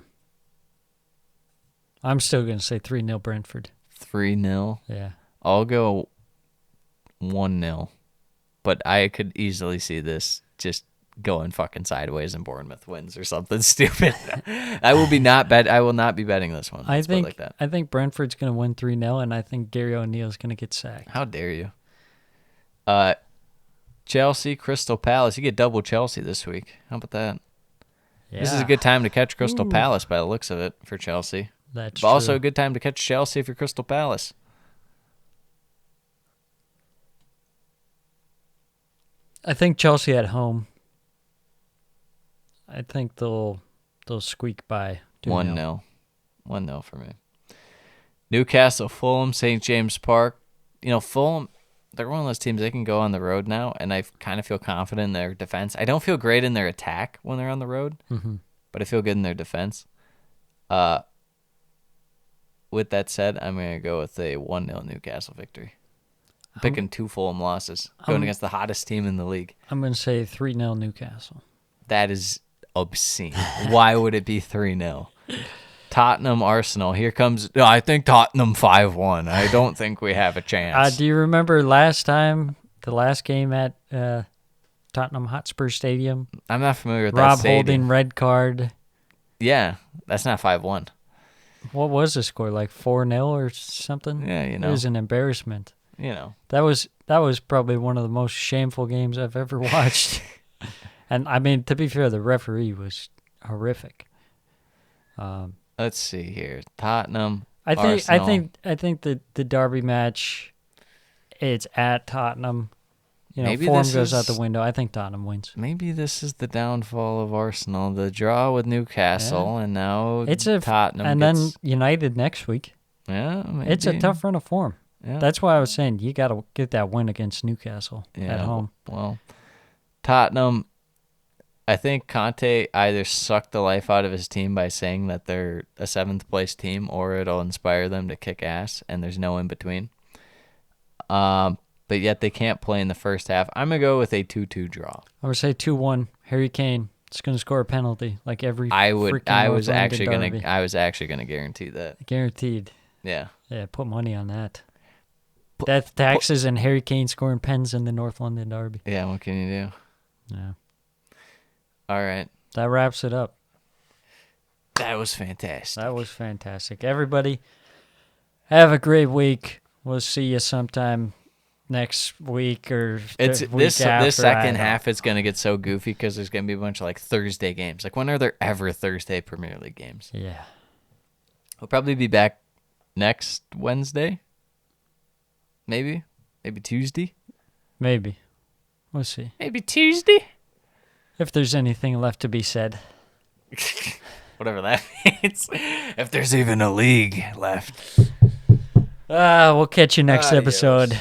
I'm still going to say 3-0 Brentford. 3-0. Yeah. I'll go 1-0. But I could easily see this just going fucking sideways and Bournemouth wins or something stupid. I will not be betting this one. Let's put it like that. I think Brentford's going to win 3-0, and I think Gary O'Neill's going to get sacked. How dare you? Chelsea, Crystal Palace. You get double Chelsea this week. How about that? Yeah. This is a good time to catch Crystal Palace by the looks of it for Chelsea. That's But also true. a good time to catch Chelsea for Crystal Palace. I think Chelsea at home. I think they'll squeak by 2-0. 1-0. 1-0 for me. Newcastle, Fulham, St. James Park. You know, Fulham, they're one of those teams, they can go on the road now, and I kind of feel confident in their defense. I don't feel great in their attack when they're on the road, but I feel good in their defense. With that said, I'm going to go with a 1-0 Newcastle victory. I'm picking 2 Fulham losses, going against the hottest team in the league. I'm going to say 3-0 Newcastle. That is obscene. Why would it be 3-0? Tottenham, Arsenal. Here comes... I think Tottenham 5-1. I don't think we have a chance. Do you remember the last game at Tottenham Hotspur Stadium? I'm not familiar with that Rob stadium. Holding, red card. Yeah, that's not 5-1. What was the score, like 4-0 or something? Yeah, you know. It was an embarrassment. You know. That was probably one of the most shameful games I've ever watched. And I mean, to be fair, the referee was horrific. Let's see here. Tottenham, I think the derby match, it's at Tottenham. You know, Maybe form this goes out is- the window. I think Tottenham wins. Maybe this is the downfall of Arsenal. The draw with Newcastle, and now Tottenham and gets... then United next week. Yeah, maybe. It's a tough run of form. Yeah. That's why I was saying you got to get that win against Newcastle at home. Well, Tottenham, I think Conte either sucked the life out of his team by saying that they're a 7th place team, or it'll inspire them to kick ass, and there's no in between. But yet they can't play in the first half. I'm going to go with a 2-2 draw. I would say 2-1. Harry Kane is going to score a penalty like every I freaking was North actually London going derby. to I was actually going to guarantee that. Guaranteed. Yeah. Yeah, put money on that. Death taxes and Harry Kane scoring pens in the North London derby. Yeah, what can you do? Yeah. All right. That wraps it up. That was fantastic. That was fantastic. Everybody, have a great week. We'll see you sometime next week or It's the week after. this second half is going to get so goofy because there's going to be a bunch of like Thursday games. Like, when are there ever Thursday Premier League games? Yeah. We'll probably be back next Wednesday. Maybe Tuesday. Maybe. We'll see. Maybe Tuesday? If there's anything left to be said. Whatever that means. If there's even a league left. We'll catch you next Adios. episode.